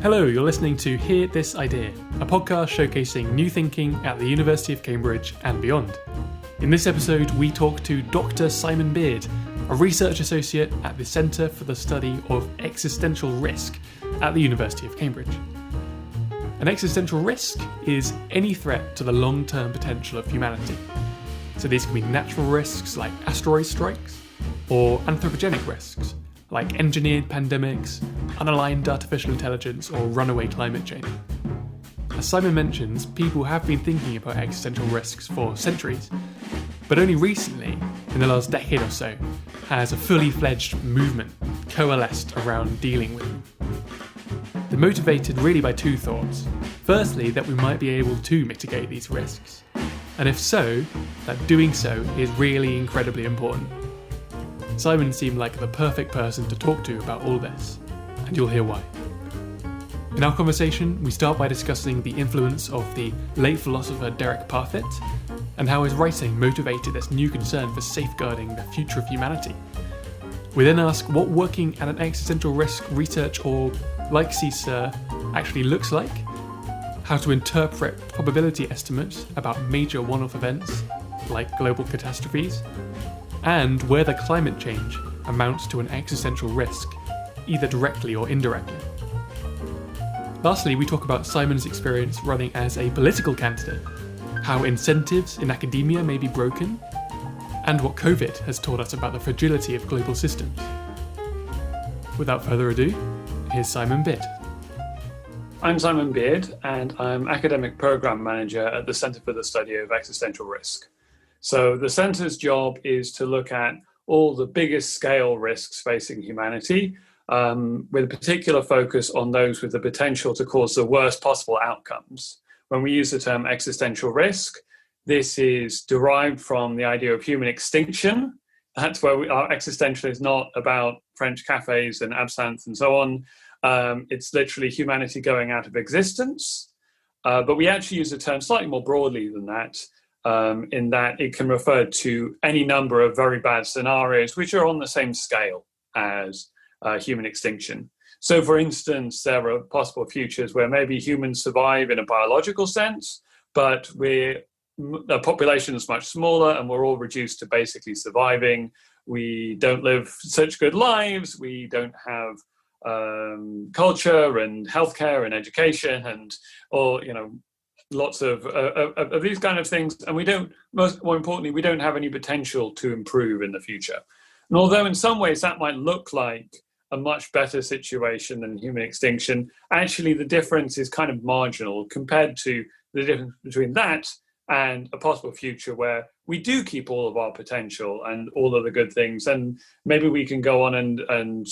Hello, you're listening to Hear This Idea, a podcast showcasing new thinking at the University of Cambridge and beyond. In this episode, we talk to Dr. Simon Beard, a research associate at the Centre for the Study of Existential Risk at the University of Cambridge. An existential risk is any threat to the long-term potential of humanity. So these can be natural risks like asteroid strikes, or anthropogenic risks like engineered pandemics, unaligned artificial intelligence, or runaway climate change. As Simon mentions, people have been thinking about existential risks for centuries, but only recently, in the last decade or so, has a fully fledged movement coalesced around dealing with them. They're motivated really by two thoughts. Firstly, that we might be able to mitigate these risks, and if so, that doing so is really incredibly important. Simon seemed like the perfect person to talk to about all this, and you'll hear why. In our conversation, we start by discussing the influence of the late philosopher Derek Parfit, and how his writing motivated this new concern for safeguarding the future of humanity. We then ask what working at an existential risk research org like CSIR actually looks like, how to interpret probability estimates about major one-off events like global catastrophes, and whether climate change amounts to an existential risk, either directly or indirectly. Lastly, we talk about Simon's experience running as a political candidate, how incentives in academia may be broken, and what COVID has taught us about the fragility of global systems. Without further ado, here's Simon Beard. I'm Simon Beard, and I'm Academic Programme Manager at the Centre for the Study of Existential Risk. So the Centre's job is to look at all the biggest scale risks facing humanity, with a particular focus on those with the potential to cause the worst possible outcomes. When we use the term existential risk, this is derived from the idea of human extinction. That's where our existential is not about French cafes and absinthe and so on. It's literally humanity going out of existence. But we actually use the term slightly more broadly than that, in that it can refer to any number of very bad scenarios which are on the same scale as human extinction. So, for instance, there are possible futures where maybe humans survive in a biological sense, but the population is much smaller and we're all reduced to basically surviving. We don't live such good lives. We don't have culture and healthcare and education lots of these kind of things. And we don't, more importantly, we don't have any potential to improve in the future. And although in some ways that might look like a much better situation than human extinction, actually the difference is kind of marginal compared to the difference between that and a possible future where we do keep all of our potential and all of the good things, and maybe we can go on and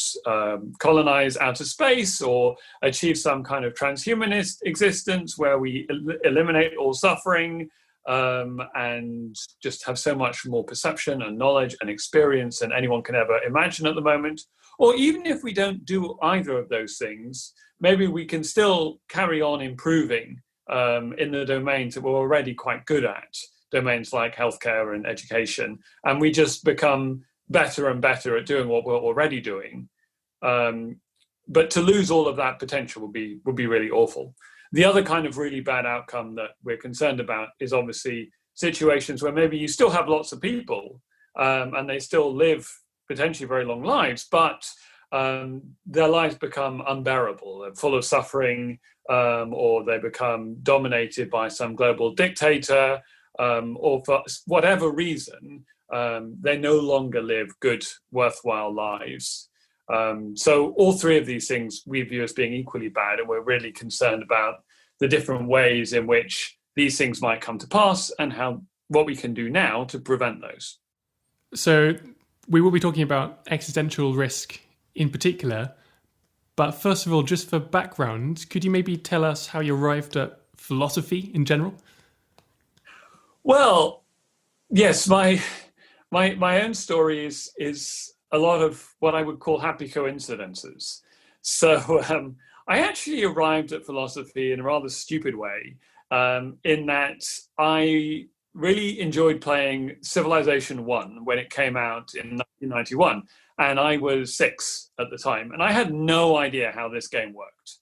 colonize outer space or achieve some kind of transhumanist existence where we eliminate all suffering and just have so much more perception and knowledge and experience than anyone can ever imagine at the moment. Or even if we don't do either of those things, maybe we can still carry on improving in the domains that we're already quite good at, domains like healthcare and education, and we just become better and better at doing what we're already doing. But to lose all of that potential would be really awful. The other kind of really bad outcome that we're concerned about is obviously situations where maybe you still have lots of people and they still live potentially very long lives, but their lives become unbearable. They're full of suffering, or they become dominated by some global dictator, or for whatever reason, they no longer live good, worthwhile lives. So all three of these things we view as being equally bad, and we're really concerned about the different ways in which these things might come to pass and what we can do now to prevent those. So we will be talking about existential risk in particular, but first of all, just for background, could you maybe tell us how you arrived at philosophy in general? Well, yes, my own story is a lot of what I would call happy coincidences. So I actually arrived at philosophy in a rather stupid way, in that I really enjoyed playing Civilization 1 when it came out in 1991. And I was 6 at the time. And I had no idea how this game worked.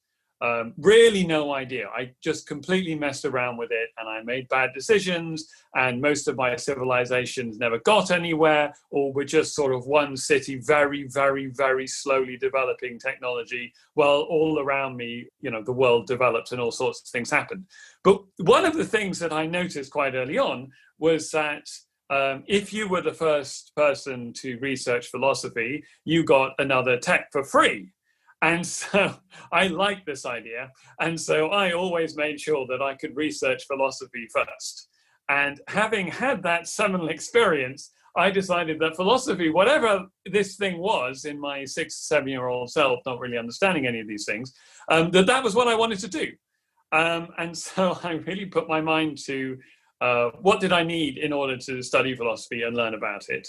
Really no idea. I just completely messed around with it, and I made bad decisions, and most of my civilizations never got anywhere, or were just sort of one city very, very, very slowly developing technology, while all around me, the world developed and all sorts of things happened. But one of the things that I noticed quite early on was that if you were the first person to research philosophy, you got another tech for free. And so I liked this idea. And so I always made sure that I could research philosophy first. And having had that seminal experience, I decided that philosophy, whatever this thing was in my 6, 7-year-old self, not really understanding any of these things, that was what I wanted to do. And so I really put my mind to what did I need in order to study philosophy and learn about it.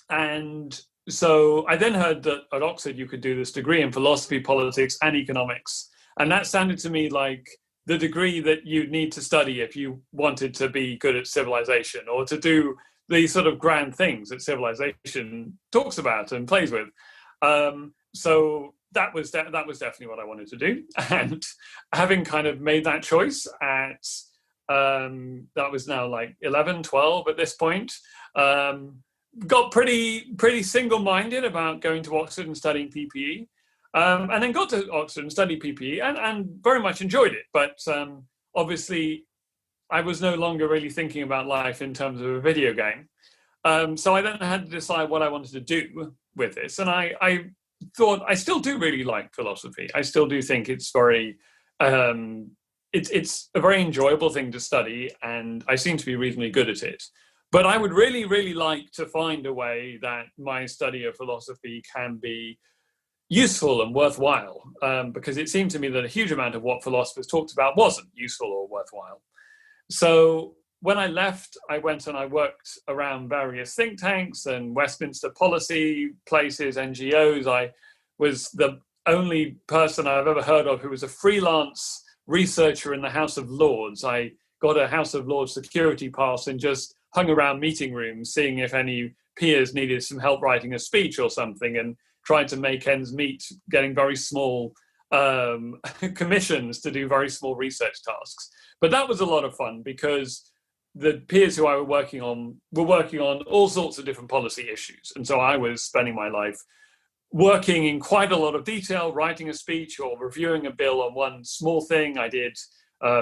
And so I then heard that at Oxford you could do this degree in philosophy, politics, and economics. And that sounded to me like the degree that you'd need to study if you wanted to be good at civilization, or to do these sort of grand things that civilization talks about and plays with. So that was definitely what I wanted to do. And having kind of made that choice at, that was now like 11, 12 at this point, got pretty single-minded about going to Oxford and studying PPE, and then got to Oxford and studied PPE and very much enjoyed it. But obviously, I was no longer really thinking about life in terms of a video game. So I then had to decide what I wanted to do with this. And I thought I still do really like philosophy. I still do think it's very, it's a very enjoyable thing to study, and I seem to be reasonably good at it. But I would really, really like to find a way that my study of philosophy can be useful and worthwhile, because it seemed to me that a huge amount of what philosophers talked about wasn't useful or worthwhile. So when I left, I went and I worked around various think tanks and Westminster policy places, NGOs. I was the only person I've ever heard of who was a freelance researcher in the House of Lords. I got a House of Lords security pass and just hung around meeting rooms, seeing if any peers needed some help writing a speech or something, and tried to make ends meet, getting very small commissions to do very small research tasks. But that was a lot of fun, because the peers who I were working on all sorts of different policy issues. And so I was spending my life working in quite a lot of detail, writing a speech or reviewing a bill on one small thing. I did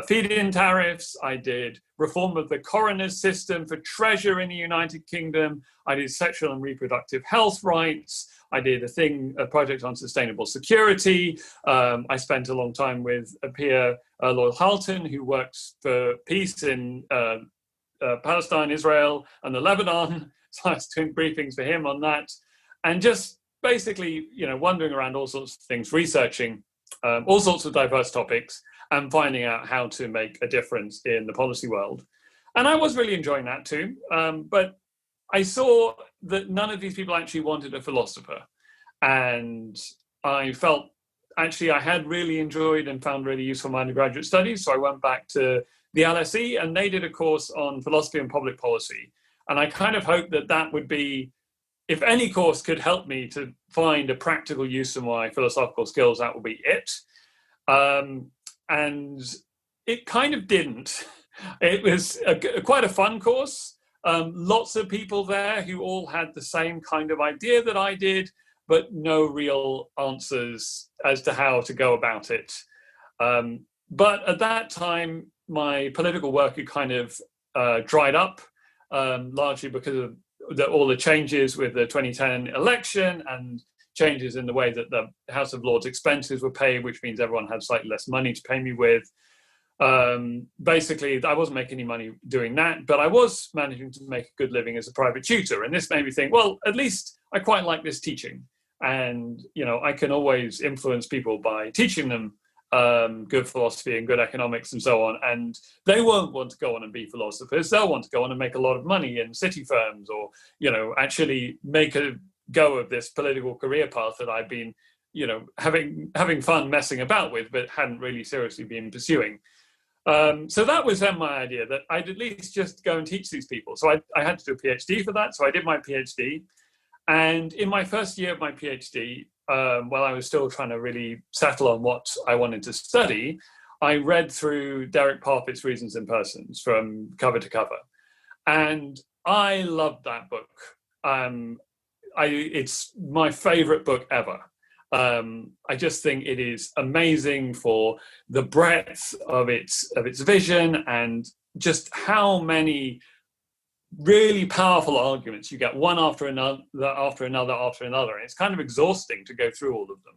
feed-in tariffs. I did reform of the coroner's system for treasure in the United Kingdom. I did sexual and reproductive health rights. I did a project on sustainable security. I spent a long time with a peer, Lloyd Halton, who works for peace in Palestine, Israel, and the Lebanon. So I was doing briefings for him on that. And just basically, wandering around all sorts of things, researching all sorts of diverse topics, and finding out how to make a difference in the policy world. And I was really enjoying that too. But I saw that none of these people actually wanted a philosopher. And I felt actually I had really enjoyed and found really useful my undergraduate studies. So I went back to the LSE, and they did a course on philosophy and public policy. And I kind of hoped that that would be, if any course could help me to find a practical use of my philosophical skills, that would be it. And it kind of didn't. It was quite a fun course. Lots of people there who all had the same kind of idea that I did, but no real answers as to how to go about it. But at that time, my political work had kind of dried up, largely because of all the changes with the 2010 election and changes in the way that the House of Lords expenses were paid, which means everyone had slightly less money to pay me with. Basically, I wasn't making any money doing that, but I was managing to make a good living as a private tutor. And this made me think, well, at least I quite like this teaching. And, I can always influence people by teaching them good philosophy and good economics and so on. And they won't want to go on and be philosophers. They'll want to go on and make a lot of money in city firms, or, actually make a go of this political career path that I've been, having fun messing about with, but hadn't really seriously been pursuing. So that was then my idea, that I'd at least just go and teach these people. So I had to do a PhD for that. So I did my PhD. And in my first year of my PhD, while I was still trying to really settle on what I wanted to study, I read through Derek Parfit's Reasons and Persons from cover to cover. And I loved that book. It's my favorite book ever. I just think it is amazing for the breadth of its vision and just how many really powerful arguments you get, one after another. And it's kind of exhausting to go through all of them.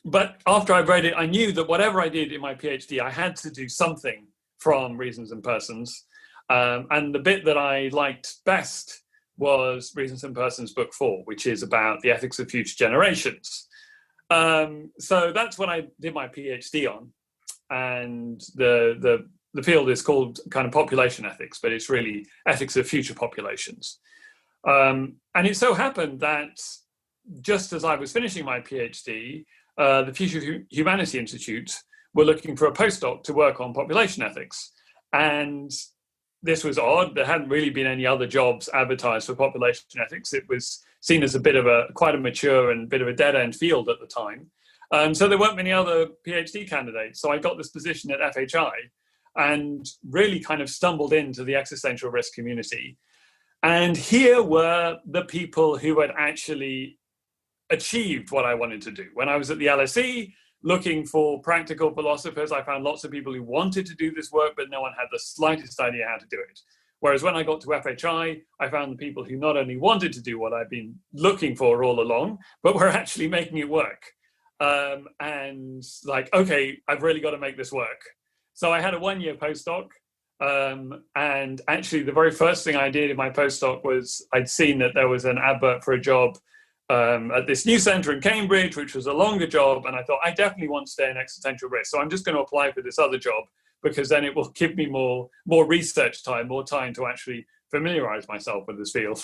But after I read it, I knew that whatever I did in my PhD, I had to do something from Reasons and Persons. And the bit that I liked best was Reasons and Persons Book 4, which is about the ethics of future generations. So that's what I did my PhD on. And the field is called kind of population ethics, but it's really ethics of future populations. And it so happened that just as I was finishing my PhD, the Future Humanity Institute were looking for a postdoc to work on population ethics. And this was odd. There hadn't really been any other jobs advertised for population ethics. It was seen as quite a mature and bit of a dead-end field at the time. So there weren't many other PhD candidates. So I got this position at FHI and really kind of stumbled into the existential risk community. And here were the people who had actually achieved what I wanted to do. When I was at the LSE looking for practical philosophers, I found lots of people who wanted to do this work, but no one had the slightest idea how to do it. Whereas when I got to FHI, I found the people who not only wanted to do what I'd been looking for all along, but were actually making it work. And like, okay, I've really got to make this work. So I had a one-year postdoc. And actually, the very first thing I did in my postdoc was I'd seen that there was an advert for a job at this new centre in Cambridge, which was a longer job. And I thought, I definitely want to stay in existential risk. So I'm just going to apply for this other job because then it will give me more research time, more time to actually familiarise myself with this field.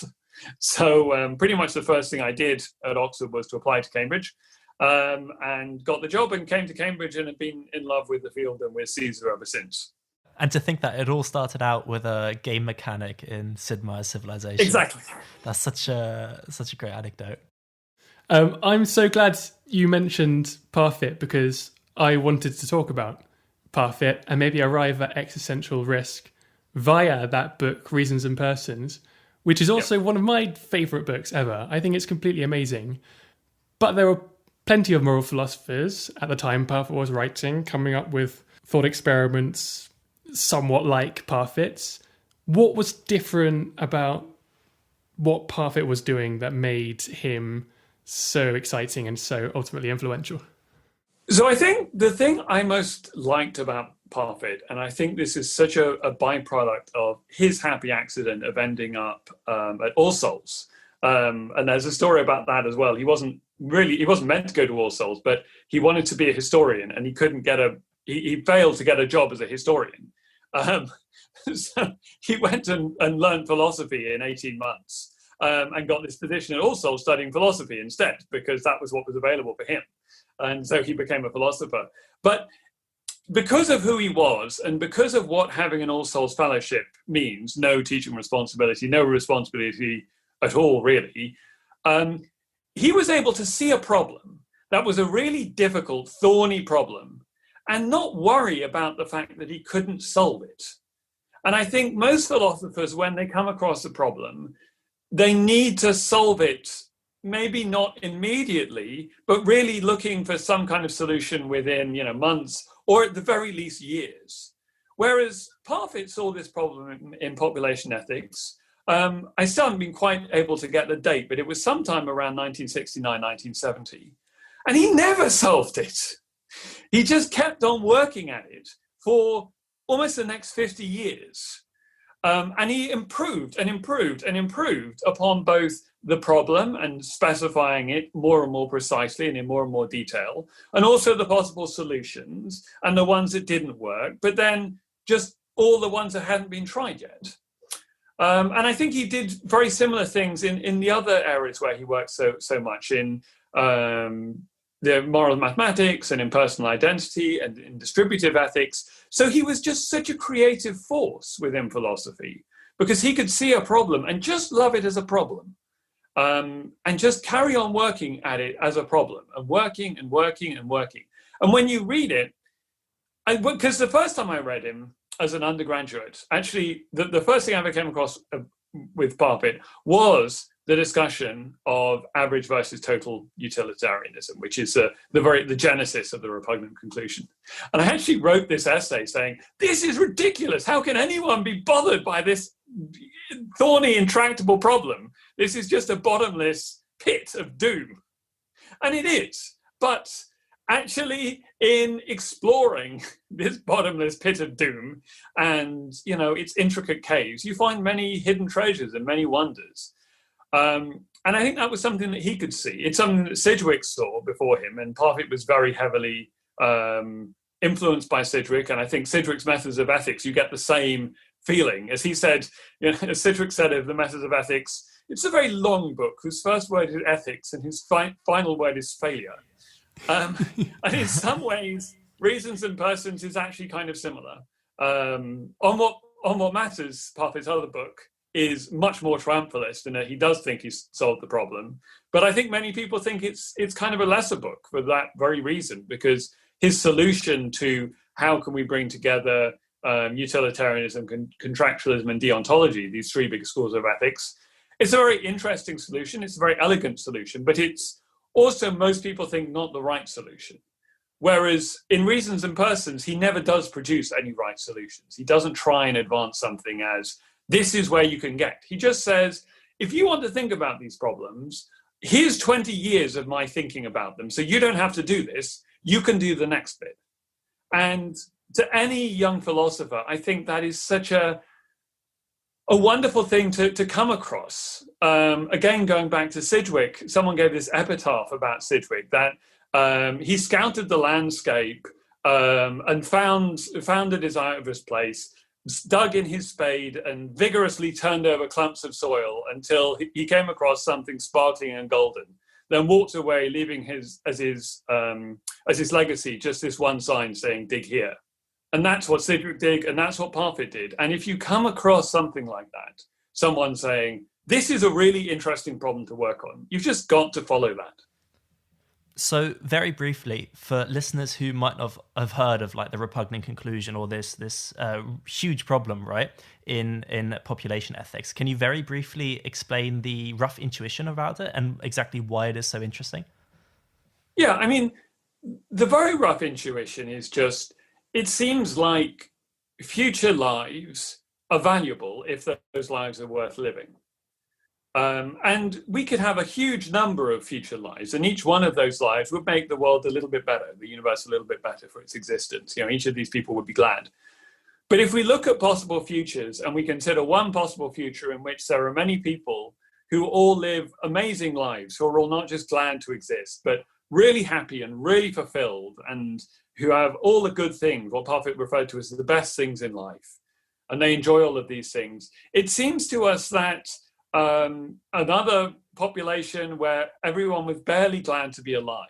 So pretty much the first thing I did at Oxford was to apply to Cambridge. And got the job and came to Cambridge and have been in love with the field and with Caesar ever since. And to think that it all started out with a game mechanic in Sid Meier's Civilization. Exactly. That's such a great anecdote. I'm so glad you mentioned Parfit because I wanted to talk about Parfit and maybe arrive at existential risk via that book, Reasons and Persons, which is also one of my favourite books ever. I think it's completely amazing. But there were plenty of moral philosophers at the time Parfit was writing, coming up with thought experiments somewhat like Parfit's. What was different about what Parfit was doing that made him so exciting and so ultimately influential? So I think the thing I most liked about Parfit, and I think this is such a byproduct of his happy accident of ending up at All Souls. And there's a story about that as well. He wasn't meant to go to All Souls, but he wanted to be a historian and he couldn't he failed to get a job as a historian. So he went and learned philosophy in 18 months and got this position at All Souls studying philosophy instead, because that was what was available for him. And so he became a philosopher. But because of who he was and because of what having an All Souls fellowship means, no teaching responsibility, no responsibility at all, really, he was able to see a problem that was a really difficult, thorny problem and not worry about the fact that he couldn't solve it. And I think most philosophers, when they come across a problem, they need to solve it, maybe not immediately, but really looking for some kind of solution within, months or at the very least years. Whereas Parfit saw this problem in population ethics. I still haven't been quite able to get the date, but it was sometime around 1969, 1970. And he never solved it. He just kept on working at it for almost the next 50 years. And he improved and improved and improved upon both the problem and specifying it more and more precisely and in more and more detail, and also the possible solutions and the ones that didn't work, but then just all the ones that hadn't been tried yet. And I think he did very similar things in the other areas where he worked so much, in the moral mathematics and in personal identity and in distributive ethics. So he was just such a creative force within philosophy because he could see a problem and just love it as a problem and just carry on working at it as a problem, and working and working and working. And when you read it, because the first time I read him as an undergraduate, actually, the first thing I ever came across with Parfit was the discussion of average versus total utilitarianism, which is the genesis of the repugnant conclusion. And I actually wrote this essay saying, this is ridiculous. How can anyone be bothered by this thorny, intractable problem? This is just a bottomless pit of doom. And it is. But actually, in exploring this bottomless pit of doom and, its intricate caves, you find many hidden treasures and many wonders. And I think that was something that he could see. It's something that Sidgwick saw before him, and Parfit was very heavily influenced by Sidgwick. And I think Sidgwick's Methods of Ethics, you get the same feeling. As he said, as Sidgwick said of the Methods of Ethics, it's a very long book whose first word is ethics and whose final word is failure. And in some ways, Reasons and Persons is actually kind of similar. On What Matters, Parfit's other book, is much more triumphalist in that he does think he's solved the problem. But I think many people think it's kind of a lesser book for that very reason, because his solution to how can we bring together utilitarianism, contractualism, and deontology, these three big schools of ethics, it's a very interesting solution. It's a very elegant solution, but it's also, most people think, not the right solution. Whereas in Reasons and Persons, he never does produce any right solutions. He doesn't try and advance something as, this is where you can get. He just says, if you want to think about these problems, here's 20 years of my thinking about them. So you don't have to do this. You can do the next bit. And to any young philosopher, I think that is such a wonderful thing to come across. Again, going back to Sidgwick, someone gave this epitaph about Sidgwick, that he scouted the landscape and found a disastrous place, dug in his spade and vigorously turned over clumps of soil until he came across something sparkling and golden, then walked away, leaving as his legacy just this one sign saying, dig here. And that's what Sidgwick did, and that's what Parfit did. And if you come across something like that, someone saying, this is a really interesting problem to work on, you've just got to follow that. So very briefly, for listeners who might not have heard of like the repugnant conclusion or this huge problem, right, in population ethics, can you very briefly explain the rough intuition about it and exactly why it is so interesting? Yeah, I mean, the very rough intuition is just, it seems like future lives are valuable if those lives are worth living. And we could have a huge number of future lives, and each one of those lives would make the world a little bit better, the universe a little bit better for its existence. Each of these people would be glad. But if we look at possible futures and we consider one possible future in which there are many people who all live amazing lives, who are all not just glad to exist, but really happy and really fulfilled, and who have all the good things, what Parfit referred to as the best things in life, and they enjoy all of these things, it seems to us that another population where everyone was barely glad to be alive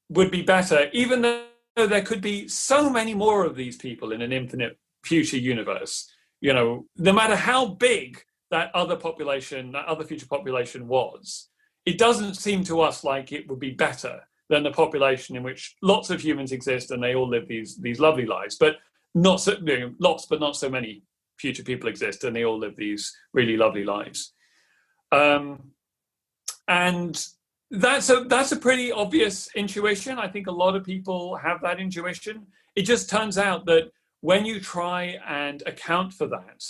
would be better, even though there could be so many more of these people in an infinite future universe. No matter how big that other population, that other future population was, it doesn't seem to us like it would be better than the population in which lots of humans exist and they all live these lovely lives, but not so, lots, but not so many future people exist and they all live these really lovely lives. And that's a pretty obvious intuition. I think a lot of people have that intuition. It just turns out that when you try and account for that,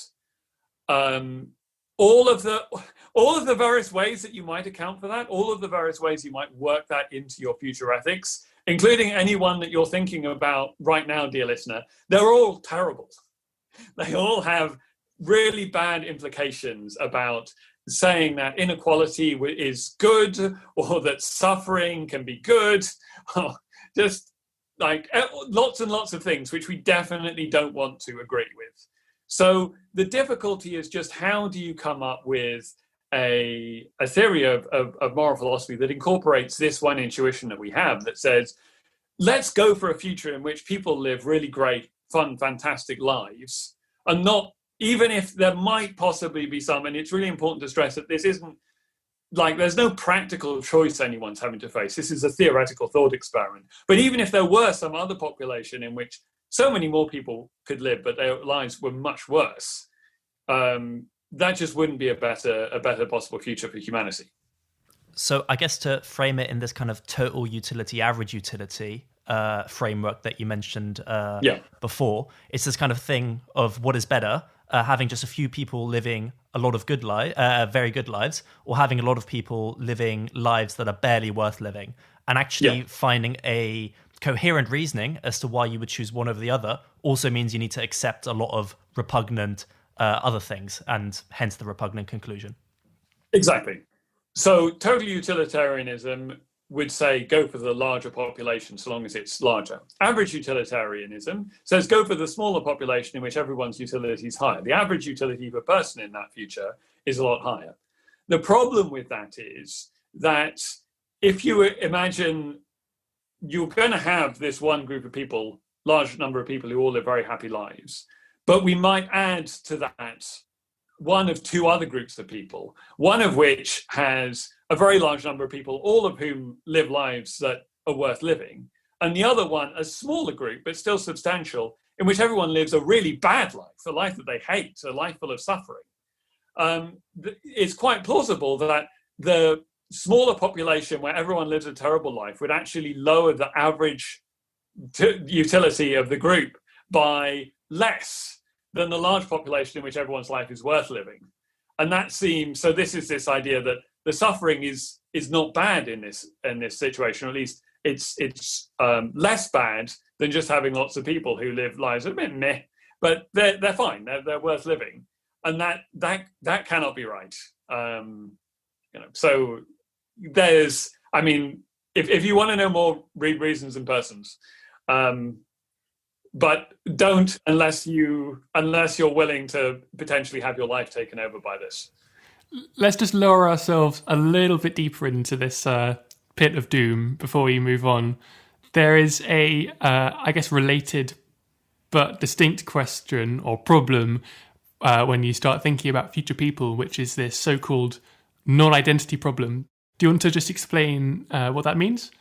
all of the various ways that you might account for that, all of the various ways you might work that into your future ethics, including any one that you're thinking about right now, dear listener, they're all terrible. They all have really bad implications about saying that inequality is good, or that suffering can be good, or just like lots and lots of things which we definitely don't want to agree with. So the difficulty is just, how do you come up with a theory of moral philosophy that incorporates this one intuition that we have, that says, let's go for a future in which people live really great, fun, fantastic lives, and not, even if there might possibly be some, and it's really important to stress that this isn't like there's no practical choice anyone's having to face. This is a theoretical thought experiment. But even if there were some other population in which so many more people could live, but their lives were much worse, that just wouldn't be a better possible future for humanity. So I guess to frame it in this kind of total utility, average utility framework that you mentioned before, it's this kind of thing of what is better, having just a few people living a lot of very good lives, or having a lot of people living lives that are barely worth living, and actually finding a coherent reasoning as to why you would choose one over the other also means you need to accept a lot of repugnant other things, and hence the repugnant conclusion. Exactly. So total utilitarianism would say go for the larger population so long as it's larger. Average utilitarianism says go for the smaller population in which everyone's utility is higher. The average utility per person in that future is a lot higher. The problem with that is that if you imagine you're going to have this one group of people, large number of people who all live very happy lives, but we might add to that one of two other groups of people, one of which has a very large number of people, all of whom live lives that are worth living, and the other one, a smaller group, but still substantial, in which everyone lives a really bad life, a life that they hate, a life full of suffering. It's quite plausible that the smaller population where everyone lives a terrible life would actually lower the average utility of the group by less than the large population in which everyone's life is worth living. And that seems, so this is this idea that the suffering is not bad in this situation, or at least it's less bad than just having lots of people who live lives a bit meh, but they're fine, they're worth living. And that cannot be right. So there's, I mean, if you want to know more, read Reasons and Persons. But don't unless you're willing to potentially have your life taken over by this. Let's just lower ourselves a little bit deeper into this pit of doom before we move on. There is a, I guess, related but distinct question or problem when you start thinking about future people, which is this so-called non-identity problem. Do you want to just explain what that means?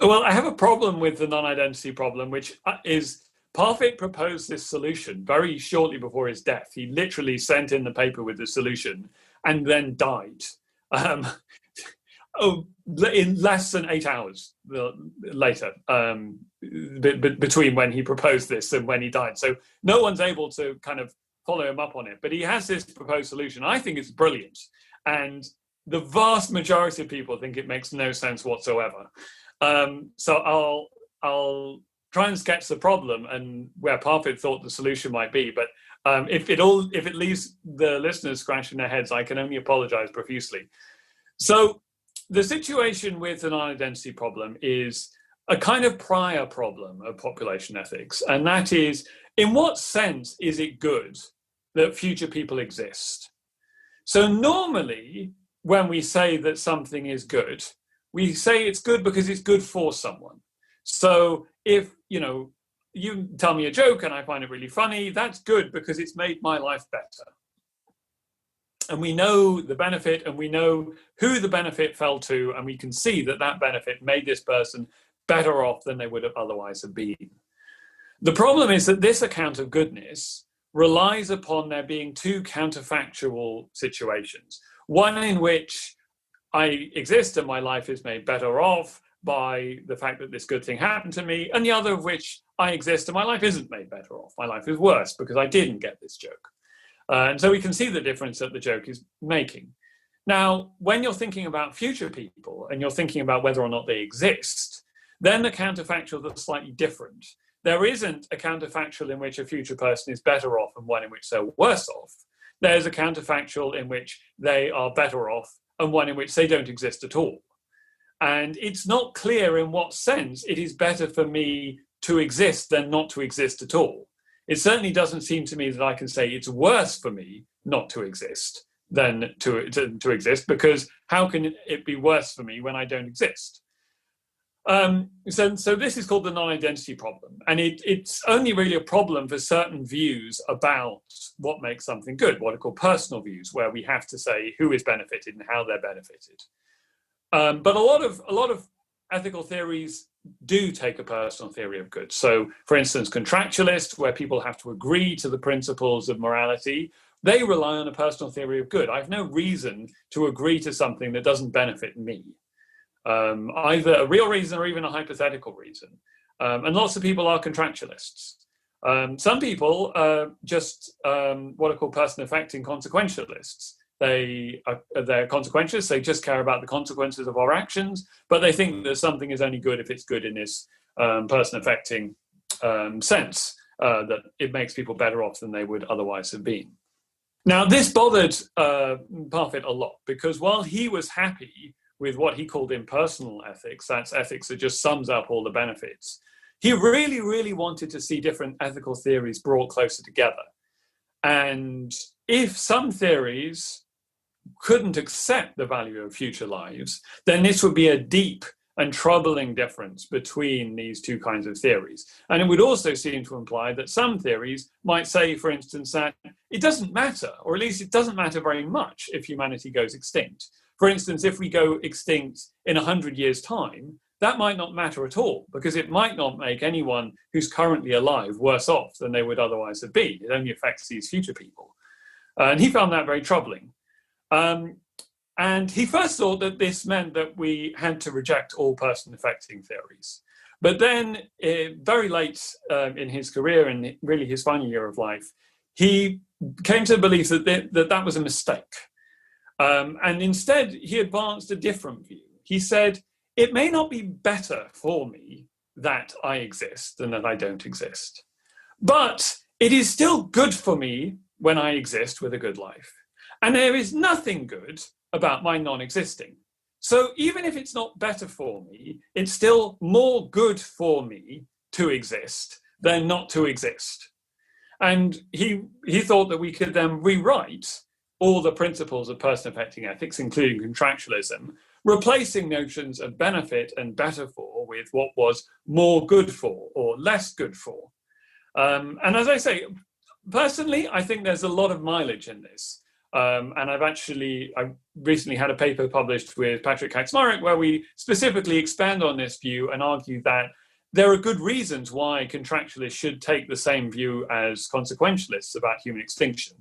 Well, I have a problem with the non-identity problem, which is Parfit proposed this solution very shortly before his death. He literally sent in the paper with the solution and then died in less than 8 hours later, between when he proposed this and when he died. So no one's able to kind of follow him up on it. But he has this proposed solution. I think it's brilliant. And the vast majority of people think it makes no sense whatsoever. So I'll try and sketch the problem and where Parfit thought the solution might be. But if it leaves the listeners scratching their heads, I can only apologize profusely. So the situation with the non-identity problem is a kind of prior problem of population ethics. And that is, in what sense is it good that future people exist? So normally, when we say that something is good, we say it's good because it's good for someone. So if, you tell me a joke and I find it really funny, that's good because it's made my life better. And we know the benefit and we know who the benefit fell to, and we can see that that benefit made this person better off than they would have otherwise have been. The problem is that this account of goodness relies upon there being two counterfactual situations. One in which I exist and my life is made better off by the fact that this good thing happened to me, and the other of which I exist and my life isn't made better off. My life is worse because I didn't get this joke. And so we can see the difference that the joke is making. Now, when you're thinking about future people and you're thinking about whether or not they exist, then the counterfactuals are slightly different. There isn't a counterfactual in which a future person is better off and one in which they're worse off. There's a counterfactual in which they are better off and one in which they don't exist at all. And it's not clear in what sense it is better for me to exist than not to exist at all. It certainly doesn't seem to me that I can say it's worse for me not to exist than to exist, because how can it be worse for me when I don't exist? So this is called the non-identity problem, and it's only really a problem for certain views about what makes something good, what are called personal views, where we have to say who is benefited and how they're benefited. But a lot of ethical theories do take a personal theory of good. So, for instance, contractualists, where people have to agree to the principles of morality, they rely on a personal theory of good. I have no reason to agree to something that doesn't benefit me. Either a real reason or even a hypothetical reason. And lots of people are contractualists. Some people are just what are called person-affecting consequentialists. They're consequentialists, they just care about the consequences of our actions, but they think that something is only good if it's good in this person-affecting sense, that it makes people better off than they would otherwise have been. Now, this bothered Parfit a lot, because while he was happy with what he called impersonal ethics, that's ethics that just sums up all the benefits, he really, really wanted to see different ethical theories brought closer together. And if some theories couldn't accept the value of future lives, then this would be a deep and troubling difference between these two kinds of theories. And it would also seem to imply that some theories might say, for instance, that it doesn't matter, or at least it doesn't matter very much if humanity goes extinct. For instance, if we go extinct in 100 years' time, that might not matter at all, because it might not make anyone who's currently alive worse off than they would otherwise have been. It only affects these future people. And he found that very troubling. And he first thought that this meant that we had to reject all person-affecting theories. But then, very late in his career, and really his final year of life, he came to the belief that was a mistake. And instead, he advanced a different view. He said, it may not be better for me that I exist than that I don't exist, but it is still good for me when I exist with a good life. And there is nothing good about my non-existing. So even if it's not better for me, it's still more good for me to exist than not to exist. And he thought that we could then rewrite all the principles of person-affecting ethics, including contractualism, replacing notions of benefit and better for with what was more good for or less good for. And as I say, personally, I think there's a lot of mileage in this. And I recently had a paper published with Patrick Kaczmarek where we specifically expand on this view and argue that there are good reasons why contractualists should take the same view as consequentialists about human extinction.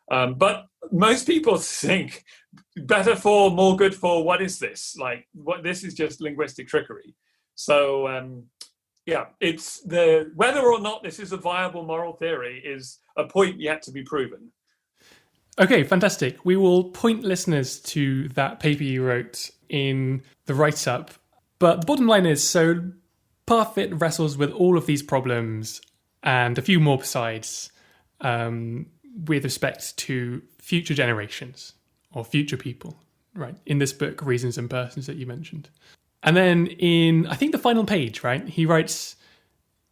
But most people think better for, more good for, what is this? This is just linguistic trickery. So, it's whether or not this is a viable moral theory is a point yet to be proven. Okay, fantastic. We will point listeners to that paper you wrote in the write-up. But the bottom line is, so Parfit wrestles with all of these problems and a few more besides with respect to future generations or future people, right? In this book, Reasons and Persons that you mentioned. And then in, I think, the final page, right, he writes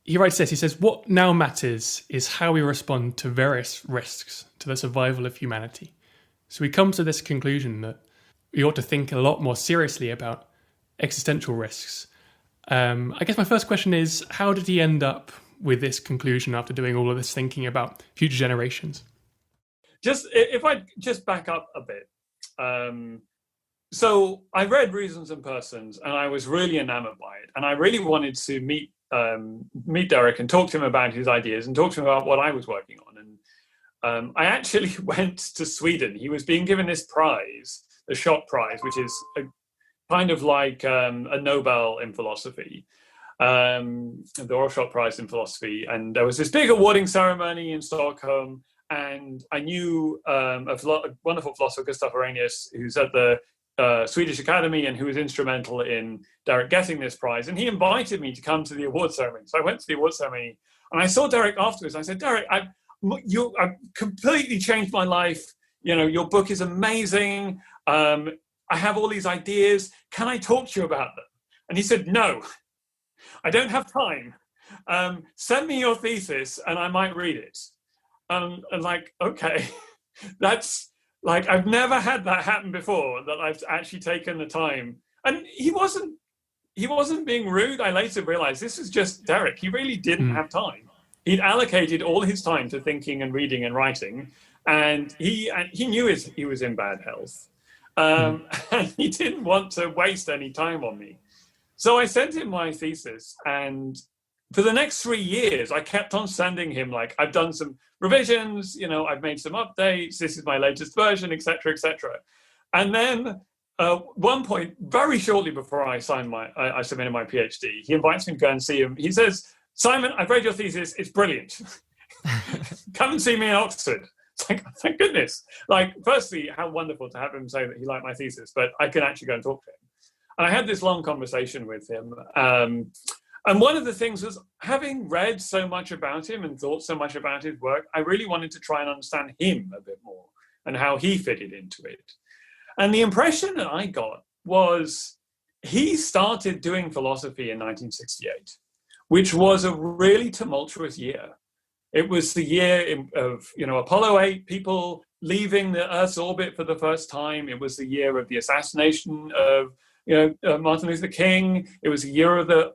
this, he says, what now matters is how we respond to various risks to the survival of humanity. So he comes to this conclusion that we ought to think a lot more seriously about existential risks. I guess my first question is, how did he end up with this conclusion after doing all of this thinking about future generations? If I just back up a bit. So I read Reasons and Persons and I was really enamored by it. And I really wanted to meet Derek and talk to him about his ideas and talk to him about what I was working on. And I actually went to Sweden. He was being given this prize, the Schott Prize, which is kind of like a Nobel in philosophy, the Oral Schott Prize in philosophy. And there was this big awarding ceremony in Stockholm. And I knew a wonderful philosopher, Gustav Arrhenius, who's at the Swedish Academy and who was instrumental in Derek getting this prize. And he invited me to come to the award ceremony. So I went to the award ceremony and I saw Derek afterwards. I said, Derek, I've completely changed my life. You know, your book is amazing. I have all these ideas. Can I talk to you about them? And he said, no, I don't have time. Send me your thesis and I might read it. And okay, that's I've never had that happen before, that I've actually taken the time. And he wasn't he wasn't being rude. I later realized this was just Derek. He really didn't have time. He'd allocated all his time to thinking and reading and writing, and he knew he was in bad health. And he didn't want to waste any time on me. So I sent him my thesis, and for the next 3 years, I kept on sending him, like, I've done some revisions, I've made some updates, this is my latest version, etc., etc. And then one point, very shortly before I submitted my PhD, he invites me to go and see him. He says, "Simon, I've read your thesis, it's brilliant. Come and see me in Oxford." It's like, thank goodness. Like, firstly, how wonderful to have him say that he liked my thesis, but I can actually go and talk to him. And I had this long conversation with him. And one of the things was, having read so much about him and thought so much about his work, I really wanted to try and understand him a bit more and how he fitted into it. And the impression that I got was he started doing philosophy in 1968, which was a really tumultuous year. It was the year of, Apollo 8, people leaving the Earth's orbit for the first time. It was the year of the assassination of, Martin Luther King. It was the year of the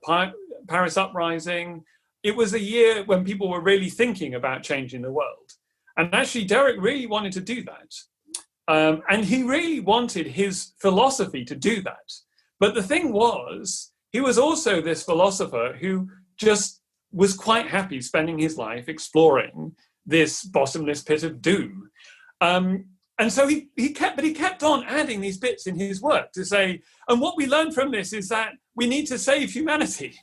Paris Uprising. It was a year when people were really thinking about changing the world. And actually, Derek really wanted to do that. And he really wanted his philosophy to do that. But the thing was, he was also this philosopher who just was quite happy spending his life exploring this bottomless pit of doom. And so he kept on adding these bits in his work to say, and what we learned from this is that we need to save humanity.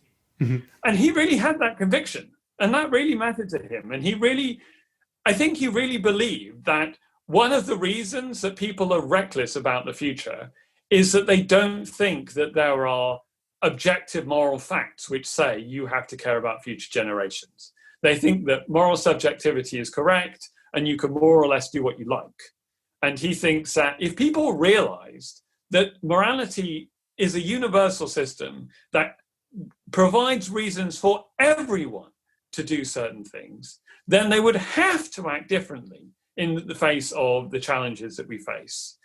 Mm-hmm. And he really had that conviction, and that really mattered to him. And I think he really believed that one of the reasons that people are reckless about the future is that they don't think that there are objective moral facts which say you have to care about future generations. They think that moral subjectivity is correct and you can more or less do what you like. And he thinks that if people realized that morality is a universal system that provides reasons for everyone to do certain things, then they would have to act differently in the face of the challenges that we face.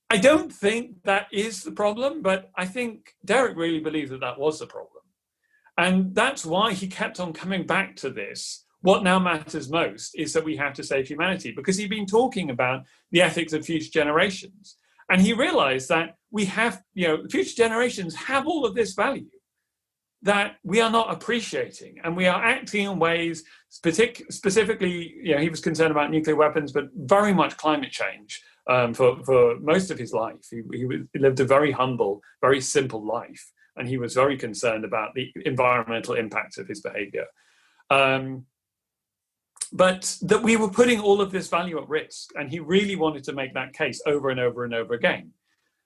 I don't think that is the problem, but I think Derek really believed that that was the problem. And that's why he kept on coming back to this. What now matters most is that we have to save humanity, because he'd been talking about the ethics of future generations. And he realized that we have, future generations have all of this value that we are not appreciating, and we are acting in ways, specifically, he was concerned about nuclear weapons, but very much climate change for most of his life. He lived a very humble, very simple life, and he was very concerned about the environmental impacts of his behavior. But that we were putting all of this value at risk, and he really wanted to make that case over and over and over again.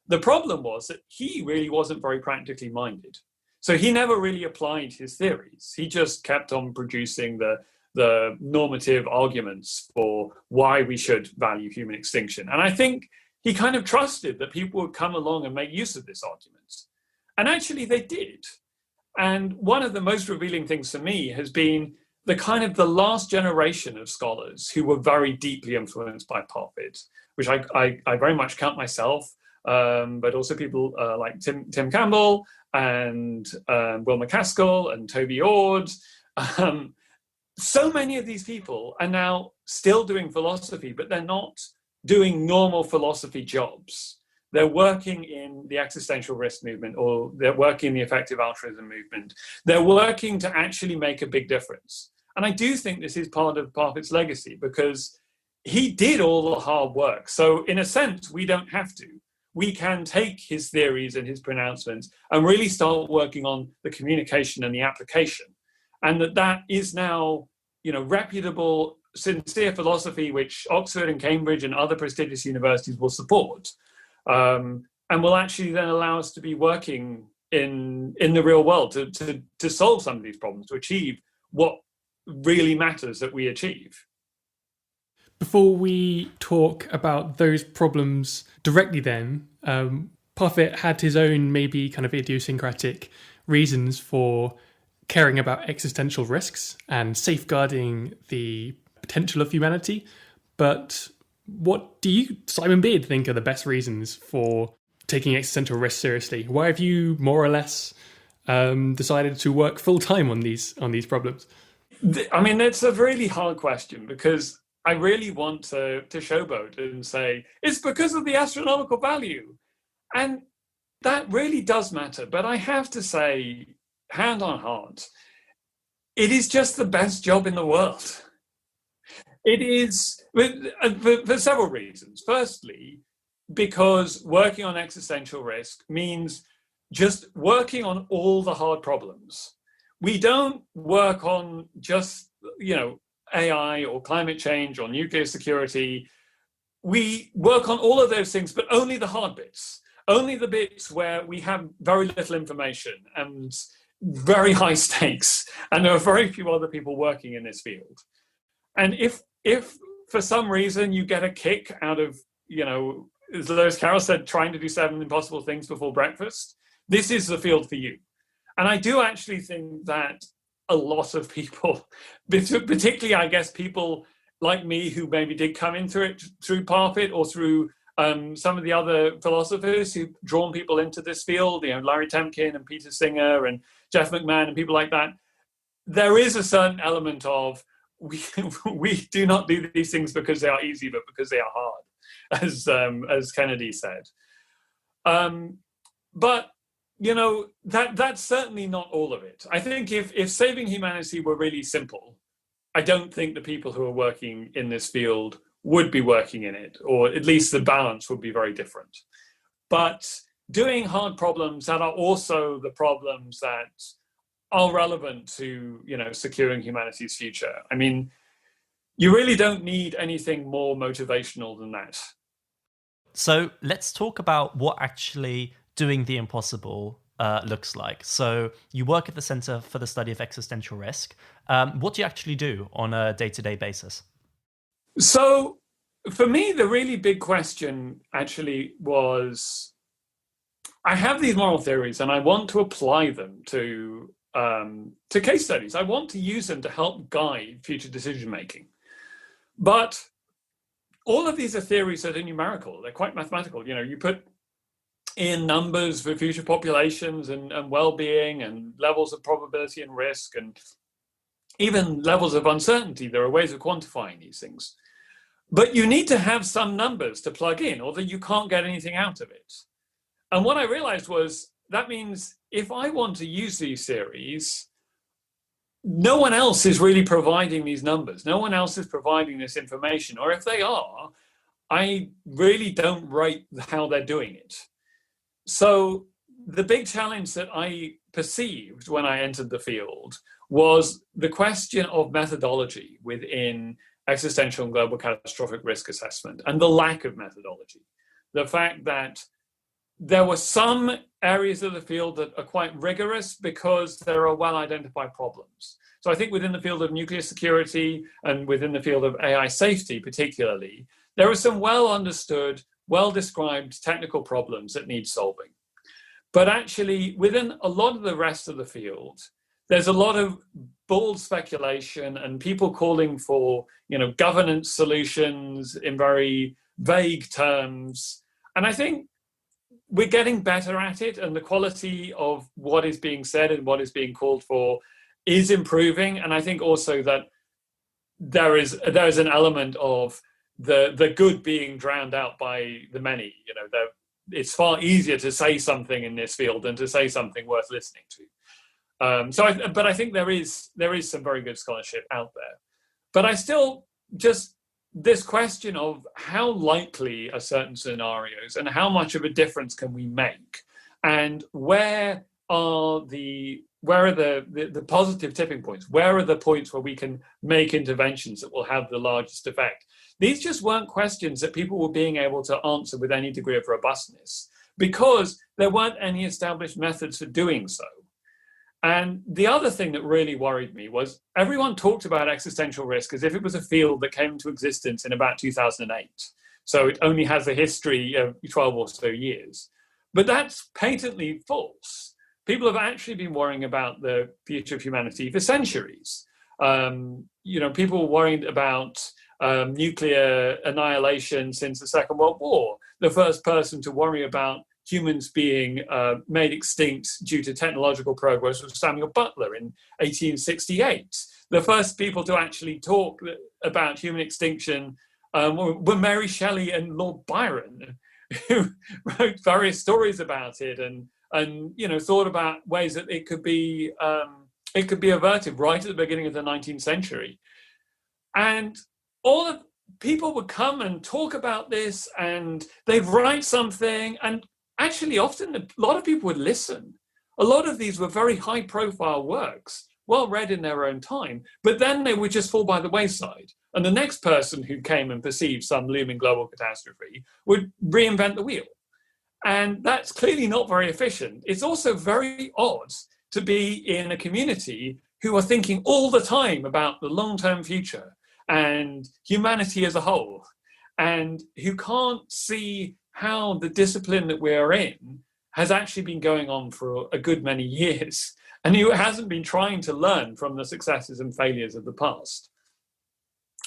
The problem was that he really wasn't very practically minded. So he never really applied his theories. He just kept on producing the normative arguments for why we should value human extinction. And I think he kind of trusted that people would come along and make use of this argument. And actually they did. And one of the most revealing things for me has been the last generation of scholars who were very deeply influenced by Parfit, which I very much count myself, but also people like Tim Campbell and Will MacAskill and Toby Ord. So many of these people are now still doing philosophy, but they're not doing normal philosophy jobs. They're working in the existential risk movement, or they're working in the effective altruism movement. They're working to actually make a big difference. And I do think this is part of Parfit's legacy, because he did all the hard work. So in a sense, we don't have to. We can take his theories and his pronouncements and really start working on the communication and the application. And that is now, reputable, sincere philosophy, which Oxford and Cambridge and other prestigious universities will support, and will actually then allow us to be working in the real world to solve some of these problems, to achieve what really matters that we achieve. Before we talk about those problems directly then, Parfit had his own maybe kind of idiosyncratic reasons for caring about existential risks and safeguarding the potential of humanity. But what do you, Simon Beard, think are the best reasons for taking existential risk seriously? Why have you more or less decided to work full time on these problems? I mean, it's a really hard question because I really want to showboat and say it's because of the astronomical value, and that really does matter. But I have to say, hand on heart, it is just the best job in the world. It is for several reasons. Firstly, because working on existential risk means just working on all the hard problems. We don't work on just, AI or climate change or nuclear security. We work on all of those things, but only the hard bits, only the bits where we have very little information and very high stakes, and there are very few other people working in this field. And if for some reason you get a kick out of, as Lewis Carroll said, trying to do 7 impossible things before breakfast, this is the field for you. And I do actually think that a lot of people, particularly, I guess, people like me who maybe did come into it through Parfit or through some of the other philosophers who've drawn people into this field, Larry Temkin and Peter Singer and Jeff McMahon and people like that, there is a certain element of we do not do these things because they are easy, but because they are hard, as Kennedy said. But that's certainly not all of it. I think if saving humanity were really simple, I don't think the people who are working in this field would be working in it, or at least the balance would be very different. But doing hard problems that are also the problems that are relevant to, securing humanity's future. I mean, you really don't need anything more motivational than that. So let's talk about what actually doing the impossible looks like. So you work at the Center for the Study of Existential Risk. What do you actually do on a day-to-day basis? So for me, the really big question actually was, I have these moral theories and I want to apply them to case studies. I want to use them to help guide future decision-making. But all of these are theories that are numerical. They're quite mathematical. You put in numbers for future populations and well-being and levels of probability and risk and even levels of uncertainty. There are ways of quantifying these things. But you need to have some numbers to plug in, or that you can't get anything out of it. And what I realized was that means if I want to use these theories, no one else is really providing these numbers. No one else is providing this information. Or if they are, I really don't rate how they're doing it. So the big challenge that I perceived when I entered the field was the question of methodology within existential and global catastrophic risk assessment, and the lack of methodology. The fact that there were some areas of the field that are quite rigorous because there are well-identified problems. So I think within the field of nuclear security and within the field of AI safety particularly, there are some well-understood, well-described technical problems that need solving. But actually, within a lot of the rest of the field, there's a lot of bold speculation and people calling for, governance solutions in very vague terms. And I think we're getting better at it, and the quality of what is being said and what is being called for is improving. And I think also that there is an element of the good being drowned out by the many. It's far easier to say something in this field than to say something worth listening to. But I think there is some very good scholarship out there. But I still just, this question of how likely are certain scenarios and how much of a difference can we make, and where are the positive tipping points? Where are the points where we can make interventions that will have the largest effect? These just weren't questions that people were being able to answer with any degree of robustness because there weren't any established methods for doing so. And the other thing that really worried me was everyone talked about existential risk as if it was a field that came into existence in about 2008. So it only has a history of 12 or so years. But that's patently false. People have actually been worrying about the future of humanity for centuries. People were worried about nuclear annihilation since the Second World War. The first person to worry about humans being made extinct due to technological progress was Samuel Butler in 1868. The first people to actually talk about human extinction were Mary Shelley and Lord Byron, who wrote various stories about it and thought about ways that it could be averted right at the beginning of the 19th century. And all of people would come and talk about this, and they'd write something, and actually often a lot of people would listen. A lot of these were very high profile works, well read in their own time, but then they would just fall by the wayside. And the next person who came and perceived some looming global catastrophe would reinvent the wheel. And that's clearly not very efficient. It's also very odd to be in a community who are thinking all the time about the long-term future and humanity as a whole, and who can't see how the discipline that we're in has actually been going on for a good many years, and who hasn't been trying to learn from the successes and failures of the past.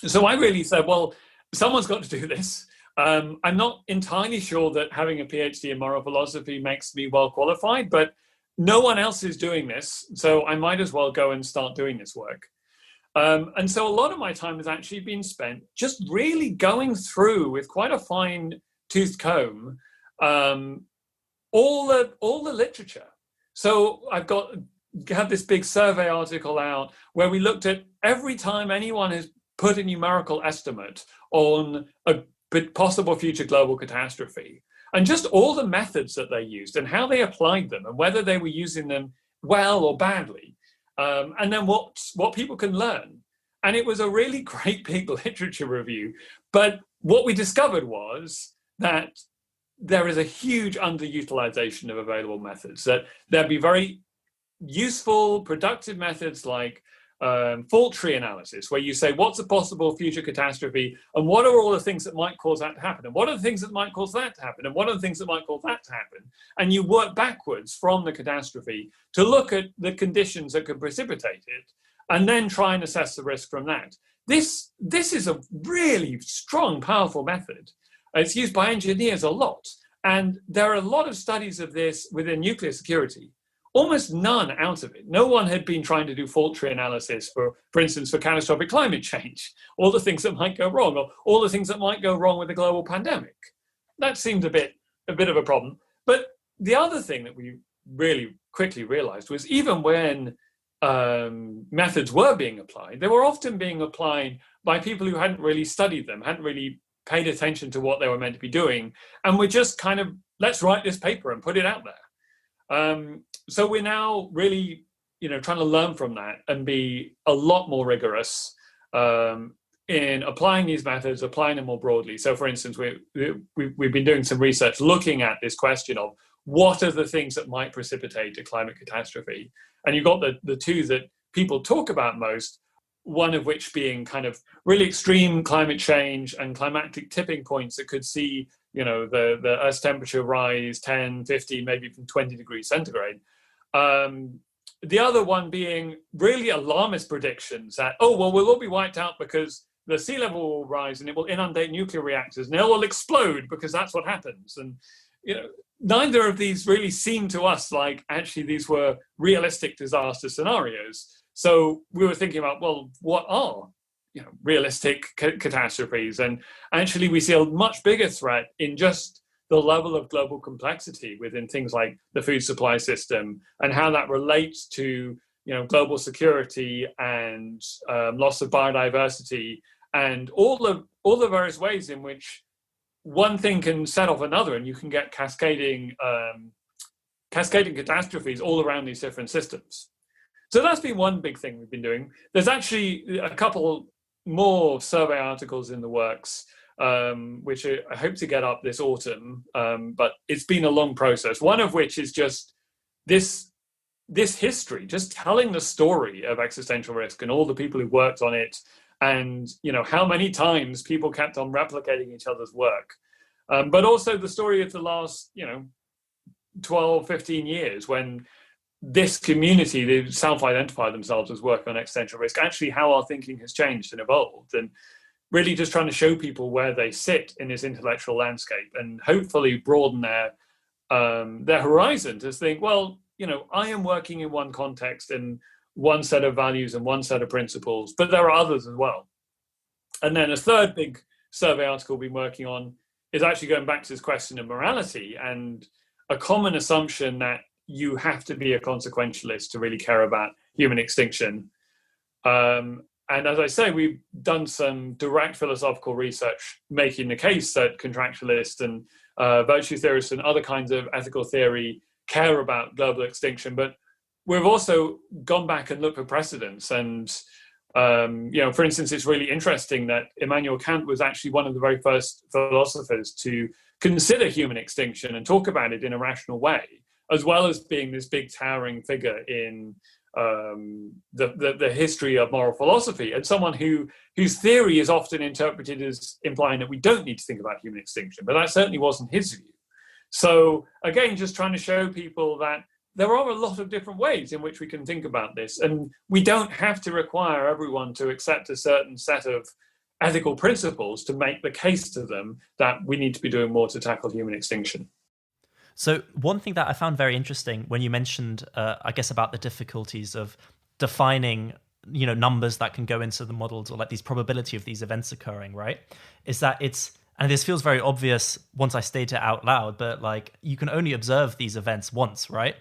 So I really said, well, someone's got to do this. I'm not entirely sure that having a PhD in moral philosophy makes me well qualified, but no one else is doing this, so I might as well go and start doing this work. And so a lot of my time has actually been spent just really going through with quite a fine-toothed comb all the literature. So I've had this big survey article out where we looked at every time anyone has put a numerical estimate on a possible future global catastrophe, and just all the methods that they used and how they applied them and whether they were using them well or badly. And then what people can learn. And it was a really great big literature review. But what we discovered was that there is a huge underutilization of available methods, that there'd be very useful, productive methods like fault tree analysis, where you say, what's a possible future catastrophe, and what are all the things that might cause that to happen, and what are the things that might cause that to happen, and what are the things that might cause that to happen, and you work backwards from the catastrophe to look at the conditions that could precipitate it, and then try and assess the risk from that. This is a really strong, powerful method. It's used by engineers a lot, and there are a lot of studies of this within nuclear security. Almost none out of it. No one had been trying to do fault tree analysis, for instance, for catastrophic climate change, all the things that might go wrong, or all the things that might go wrong with a global pandemic. That seemed a bit of a problem. But the other thing that we really quickly realized was even when methods were being applied, they were often being applied by people who hadn't really studied them, hadn't really paid attention to what they were meant to be doing, and were just kind of, let's write this paper and put it out there. So we're now really, trying to learn from that and be a lot more rigorous in applying these methods, applying them more broadly. So, for instance, we've been doing some research looking at this question of what are the things that might precipitate a climate catastrophe. And you've got the two that people talk about most, one of which being kind of really extreme climate change and climatic tipping points that could see the Earth's temperature rise 10, 15, maybe even 20 degrees centigrade. The other one being really alarmist predictions that, we'll all be wiped out because the sea level will rise and it will inundate nuclear reactors and they will explode because that's what happens. And, neither of these really seemed to us like actually these were realistic disaster scenarios. So we were thinking about, well, what are realistic catastrophes? And actually we see a much bigger threat in just the level of global complexity within things like the food supply system and how that relates to global security and loss of biodiversity and all the various ways in which one thing can set off another, and you can get cascading catastrophes all around these different systems. So that's been one big thing we've been doing. There's actually a couple more survey articles in the works, which I hope to get up this autumn, but it's been a long process. One of which is just this history, just telling the story of existential risk and all the people who worked on it, and how many times people kept on replicating each other's work, but also the story of the last 12, 15 years when this community, they self-identify themselves as working on existential risk, actually how our thinking has changed and evolved, and really just trying to show people where they sit in this intellectual landscape and hopefully broaden their horizon to think, well, I am working in one context and one set of values and one set of principles, but there are others as well. And then a third big survey article we've been working on is actually going back to this question of morality and a common assumption that you have to be a consequentialist to really care about human extinction. And as I say, we've done some direct philosophical research making the case that contractualists and virtue theorists and other kinds of ethical theory care about global extinction. But we've also gone back and looked for precedents. And, for instance, it's really interesting that Immanuel Kant was actually one of the very first philosophers to consider human extinction and talk about it in a rational way, as well as being this big towering figure in the history of moral philosophy, and someone whose theory is often interpreted as implying that we don't need to think about human extinction, but that certainly wasn't his view. So again, just trying to show people that there are a lot of different ways in which we can think about this, and we don't have to require everyone to accept a certain set of ethical principles to make the case to them that we need to be doing more to tackle human extinction. So one thing that I found very interesting when you mentioned, I guess, about the difficulties of defining, numbers that can go into the models, or like these probability of these events occurring, right? Is that and this feels very obvious once I state it out loud, but like you can only observe these events once, right?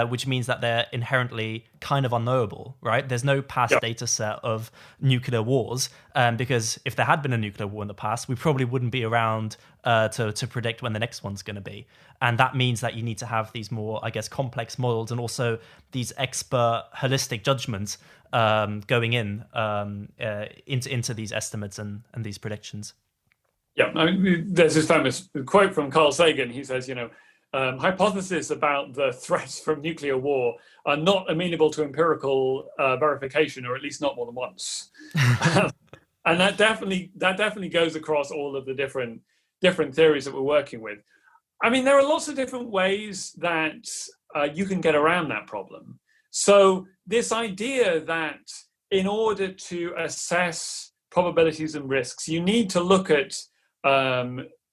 Which means that they're inherently kind of unknowable, right? There's no past data set of nuclear wars, because if there had been a nuclear war in the past, we probably wouldn't be around to predict when the next one's going to be. And that means that you need to have these more, I guess, complex models and also these expert holistic judgments going into these estimates and these predictions. Yeah, there's this famous quote from Carl Sagan. He says, hypotheses about the threats from nuclear war are not amenable to empirical verification, or at least not more than once. And that definitely goes across all of the different theories that we're working with. I mean, there are lots of different ways that you can get around that problem. So this idea that in order to assess probabilities and risks, you need to look at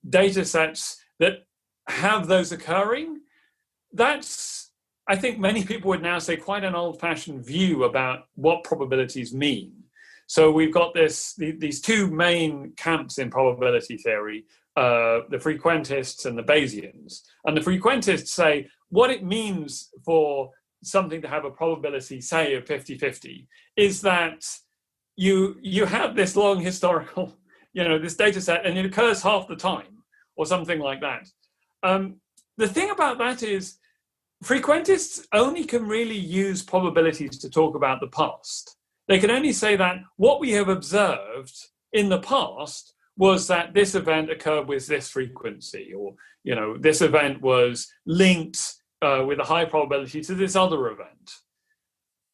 data sets that have those occurring. That's, I think many people would now say, quite an old-fashioned view about what probabilities mean. So we've got these two main camps in probability theory, the frequentists and the Bayesians. And the frequentists say what it means for something to have a probability, say, of 50-50, is that you have this long historical, this data set, and it occurs half the time, or something like that. The thing about that is frequentists only can really use probabilities to talk about the past. They can only say that what we have observed in the past was that this event occurred with this frequency, or this event was linked with a high probability to this other event.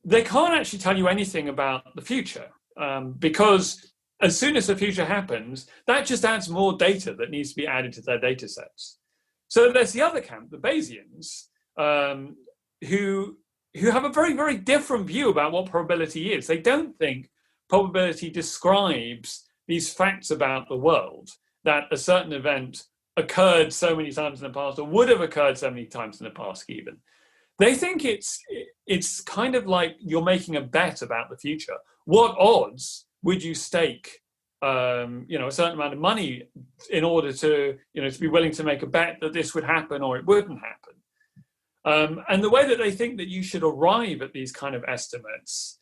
They can't actually tell you anything about the future, because as soon as the future happens, that just adds more data that needs to be added to their data sets. So there's the other camp, the Bayesians, who have a very, very different view about what probability is. They don't think probability describes these facts about the world, that a certain event occurred so many times in the past, or would have occurred so many times in the past even. They think it's kind of like you're making a bet about the future. What odds would you stake a certain amount of money in order to be willing to make a bet that this would happen or it wouldn't happen? And the way that they think that you should arrive at these kind of estimates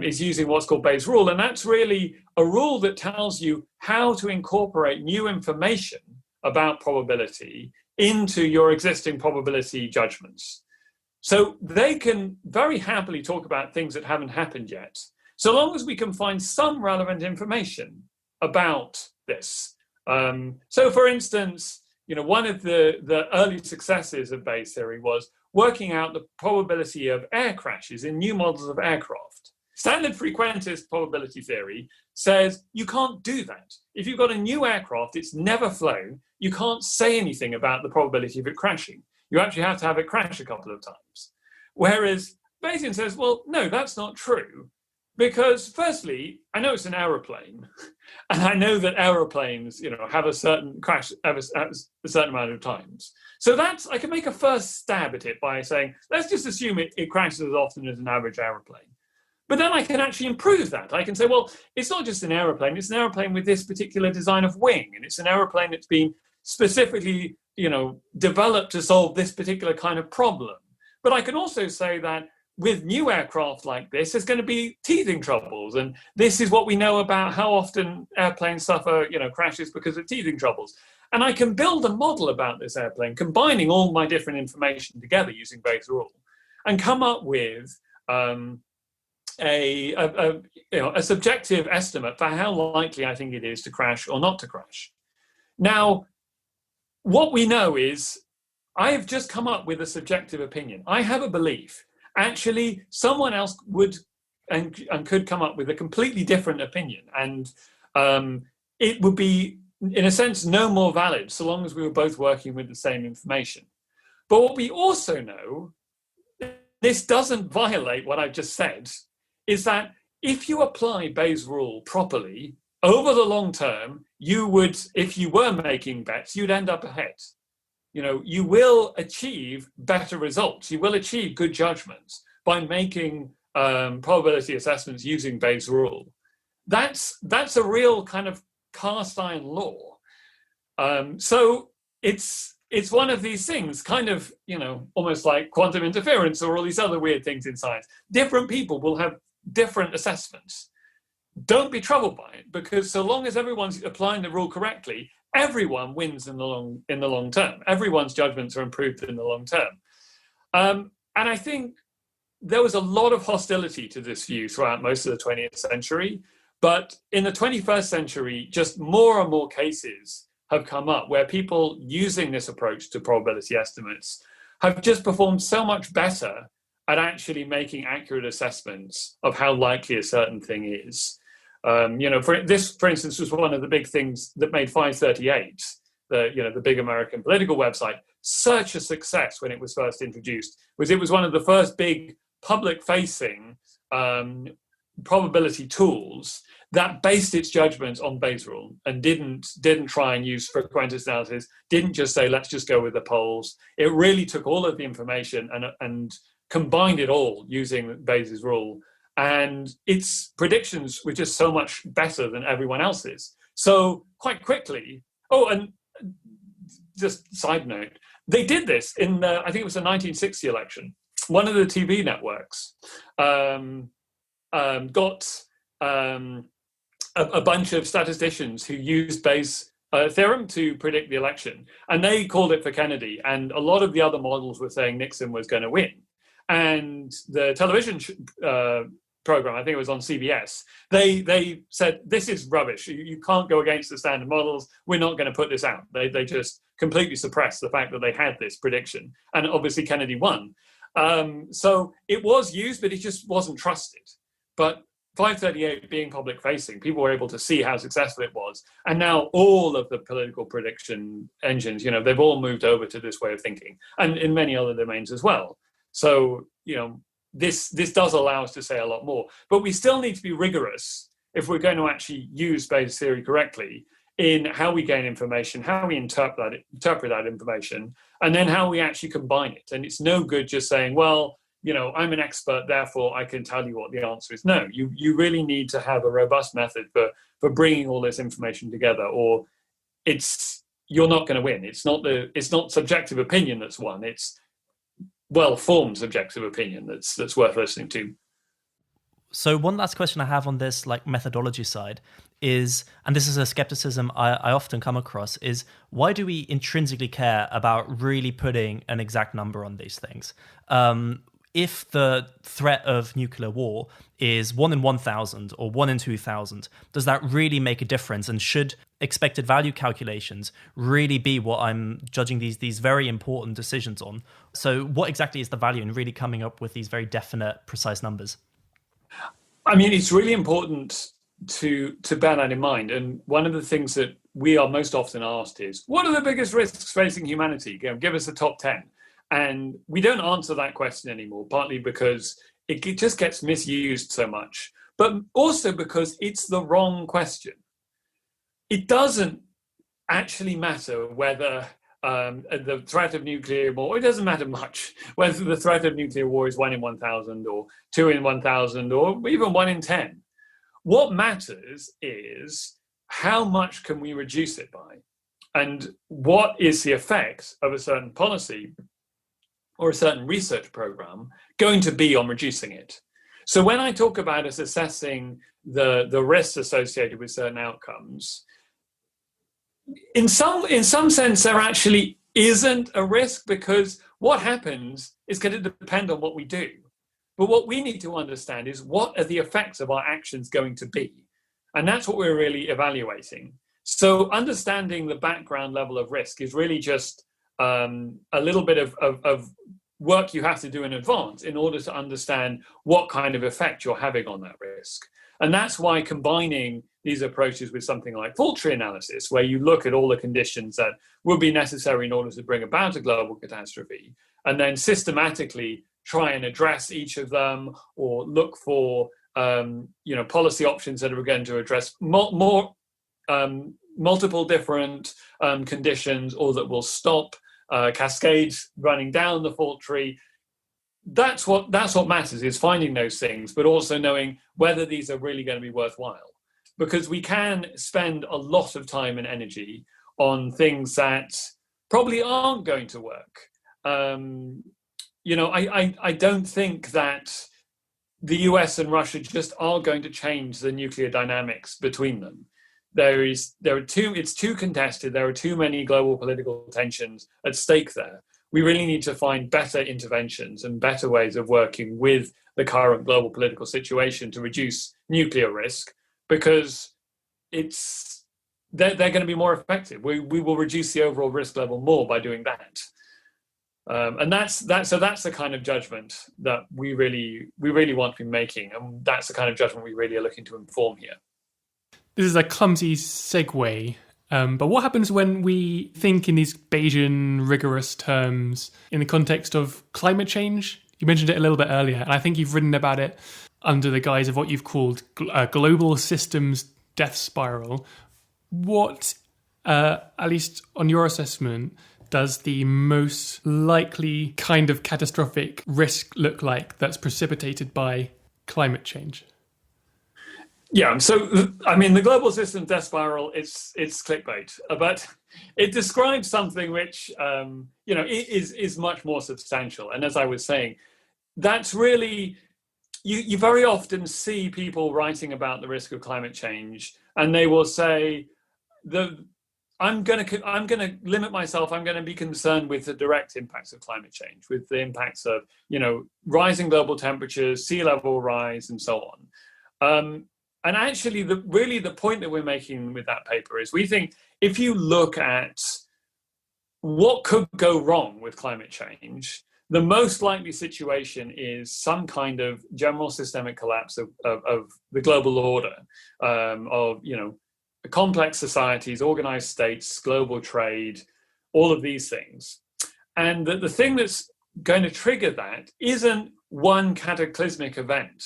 is using what's called Bayes' rule. And that's really a rule that tells you how to incorporate new information about probability into your existing probability judgments. So they can very happily talk about things that haven't happened yet, so long as we can find some relevant information about this. So for instance, one of the early successes of Bayes' theory was working out the probability of air crashes in new models of aircraft. Standard frequentist probability theory says you can't do that. If you've got a new aircraft, it's never flown, you can't say anything about the probability of it crashing. You actually have to have it crash a couple of times. Whereas Bayesian says, well, no, that's not true. Because firstly, I know it's an aeroplane, and I know that aeroplanes, have a certain crash at a certain amount of times. So I can make a first stab at it by saying, let's just assume it crashes as often as an average aeroplane. But then I can actually improve that. I can say, well, it's not just an aeroplane, it's an aeroplane with this particular design of wing, and it's an aeroplane that's been specifically, developed to solve this particular kind of problem. But I can also say that with new aircraft like this, there's going to be teething troubles. And this is what we know about how often airplanes suffer, crashes because of teething troubles. And I can build a model about this airplane, combining all my different information together using Bayes' rule, and come up with a subjective estimate for how likely I think it is to crash or not to crash. Now, what we know is I have just come up with a subjective opinion. I have a belief. Actually, someone else would and could come up with a completely different opinion, and it would be, in a sense, no more valid so long as we were both working with the same information. But what we also know, this doesn't violate what I've just said, is that if you apply Bayes' rule properly, over the long term, you would, if you were making bets, you'd end up ahead. You will achieve better results. You will achieve good judgments by making probability assessments using Bayes' rule. That's a real kind of cast iron law. So it's one of these things, kind of, almost like quantum interference or all these other weird things in science. Different people will have different assessments. Don't be troubled by it, because so long as everyone's applying the rule correctly, everyone wins in the long term. Everyone's judgments are improved in the long term. And I think there was a lot of hostility to this view throughout most of the 20th century. But in the 21st century, just more and more cases have come up where people using this approach to probability estimates have just performed so much better at actually making accurate assessments of how likely a certain thing is. For instance, was one of the big things that made 538, the big American political website, such a success when it was first introduced. It was one of the first big public-facing probability tools that based its judgment on Bayes' rule and didn't try and use frequentist analysis. Didn't just say let's just go with the polls. It really took all of the information and combined it all using Bayes' rule. And its predictions were just so much better than everyone else's. So quite quickly, and just side note, they did this in I think it was the 1960 election. One of the TV networks got a bunch of statisticians who used Bayes' theorem to predict the election. And they called it for Kennedy. And a lot of the other models were saying Nixon was going to win. And the television program, I think it was on CBS, they said, this is rubbish. You can't go against the standard models. We're not going to put this out. They just completely suppressed the fact that they had this prediction. And obviously Kennedy won. So it was used, but it just wasn't trusted. But 538 being public facing, people were able to see how successful it was. And now all of the political prediction engines, they've all moved over to this way of thinking, and in many other domains as well. So, this does allow us to say a lot more, but we still need to be rigorous if we're going to actually use Bayes' theory correctly in how we gain information, how we interpret that information, and then how we actually combine it. And it's no good just saying, well, I'm an expert, therefore I can tell you what the answer is. No, you really need to have a robust method for bringing all this information together, or you're not going to win. It's not subjective opinion that's won. It's well-formed subjective opinion that's worth listening to. So one last question I have on this methodology side is, and this is a skepticism I often come across, is why do we intrinsically care about really putting an exact number on these things? If the threat of nuclear war is 1 in 1,000 or 1 in 2,000, does that really make a difference? And should expected value calculations really be what I'm judging these very important decisions on? So what exactly is the value in really coming up with these very definite, precise numbers? I mean, it's really important to bear that in mind. And one of the things that we are most often asked is, what are the biggest risks facing humanity? Give us the top 10. And we don't answer that question anymore, partly because it just gets misused so much. but also because it's the wrong question. It doesn't actually matter whether the threat of nuclear war, it doesn't matter much whether the threat of nuclear war is 1 in 1,000 or 2 in 1,000 or even 1 in 10. What matters is how much can we reduce it by? And what is the effect of a certain policy or a certain research program going to be on reducing it? So when I talk about us assessing the risks associated with certain outcomes, in some sense, there actually isn't a risk, because what happens is going to depend on what we do. But what we need to understand is, what are the effects of our actions going to be? And that's what we're really evaluating. So understanding the background level of risk is really just a little bit of work you have to do in advance in order to understand what kind of effect you're having on that risk. And that's why combining these approaches with something like fault tree analysis, where you look at all the conditions that would be necessary in order to bring about a global catastrophe, and then systematically try and address each of them, or look for policy options that are going to address multiple different conditions, or that will stop cascades running down the fault tree. That's what matters, is finding those things, but also knowing whether these are really going to be worthwhile. Because we can spend a lot of time and energy on things that probably aren't going to work. I don't think that the US and Russia just are going to change the nuclear dynamics between them. It's too contested. There are too many global political tensions at stake there. We really need to find better interventions and better ways of working with the current global political situation to reduce nuclear risk, because they're going to be more effective. We will reduce the overall risk level more by doing that. And that's the kind of judgment that we really want to be making, and that's the kind of judgment we really are looking to inform here. This is a clumsy segue, but what happens when we think in these Bayesian rigorous terms in the context of climate change? You mentioned it a little bit earlier, and I think you've written about it under the guise of what you've called global systems death spiral. What, at least on your assessment, does the most likely kind of catastrophic risk look like that's precipitated by climate change? Yeah, so the global systems death spiral, it's clickbait, but it describes something which is much more substantial. And as I was saying, that's really, you very often see people writing about the risk of climate change, and they will say, I'm going to limit myself. I'm going to be concerned with the direct impacts of climate change, with the impacts of rising global temperatures, sea level rise, and so on. And actually, the point that we're making with that paper is, we think if you look at what could go wrong with climate change, the most likely situation is some kind of general systemic collapse of the global order, of complex societies, organized states, global trade, all of these things. And the thing that's going to trigger that isn't one cataclysmic event.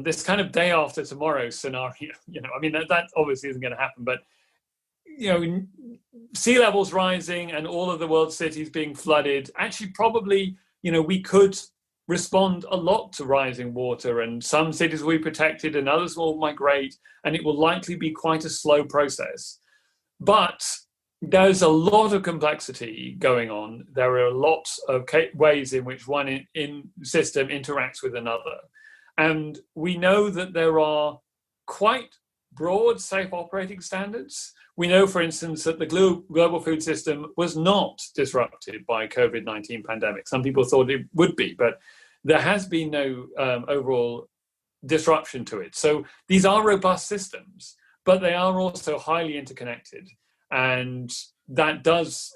This kind of day after tomorrow scenario, that obviously isn't going to happen, but sea levels rising and all of the world's cities being flooded, actually probably, we could respond a lot to rising water, and some cities will be protected and others will migrate, and it will likely be quite a slow process. But there's a lot of complexity going on. There are lots of ways in which one system interacts with another. And we know that there are quite broad safe operating standards. We know, for instance, that the global food system was not disrupted by COVID-19 pandemic. Some people thought it would be, but there has been no overall disruption to it. So these are robust systems, but they are also highly interconnected. And that does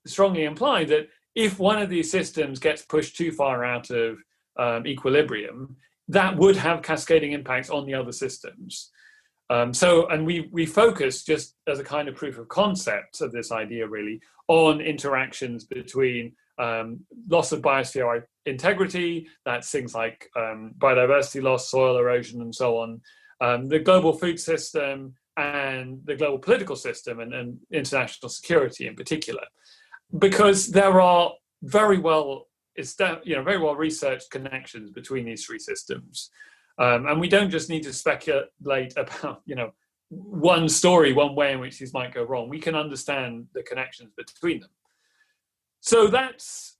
strongly imply that if one of these systems gets pushed too far out of equilibrium, that would have cascading impacts on the other systems. And we focus, just as a kind of proof of concept of this idea, really, on interactions between loss of biosphere integrity, that's things like biodiversity loss, soil erosion, and so on, the global food system, and the global political system, and international security in particular, because there are very well researched connections between these three systems, and we don't just need to speculate about one story, one way in which these might go wrong. We can understand the connections between them. So that's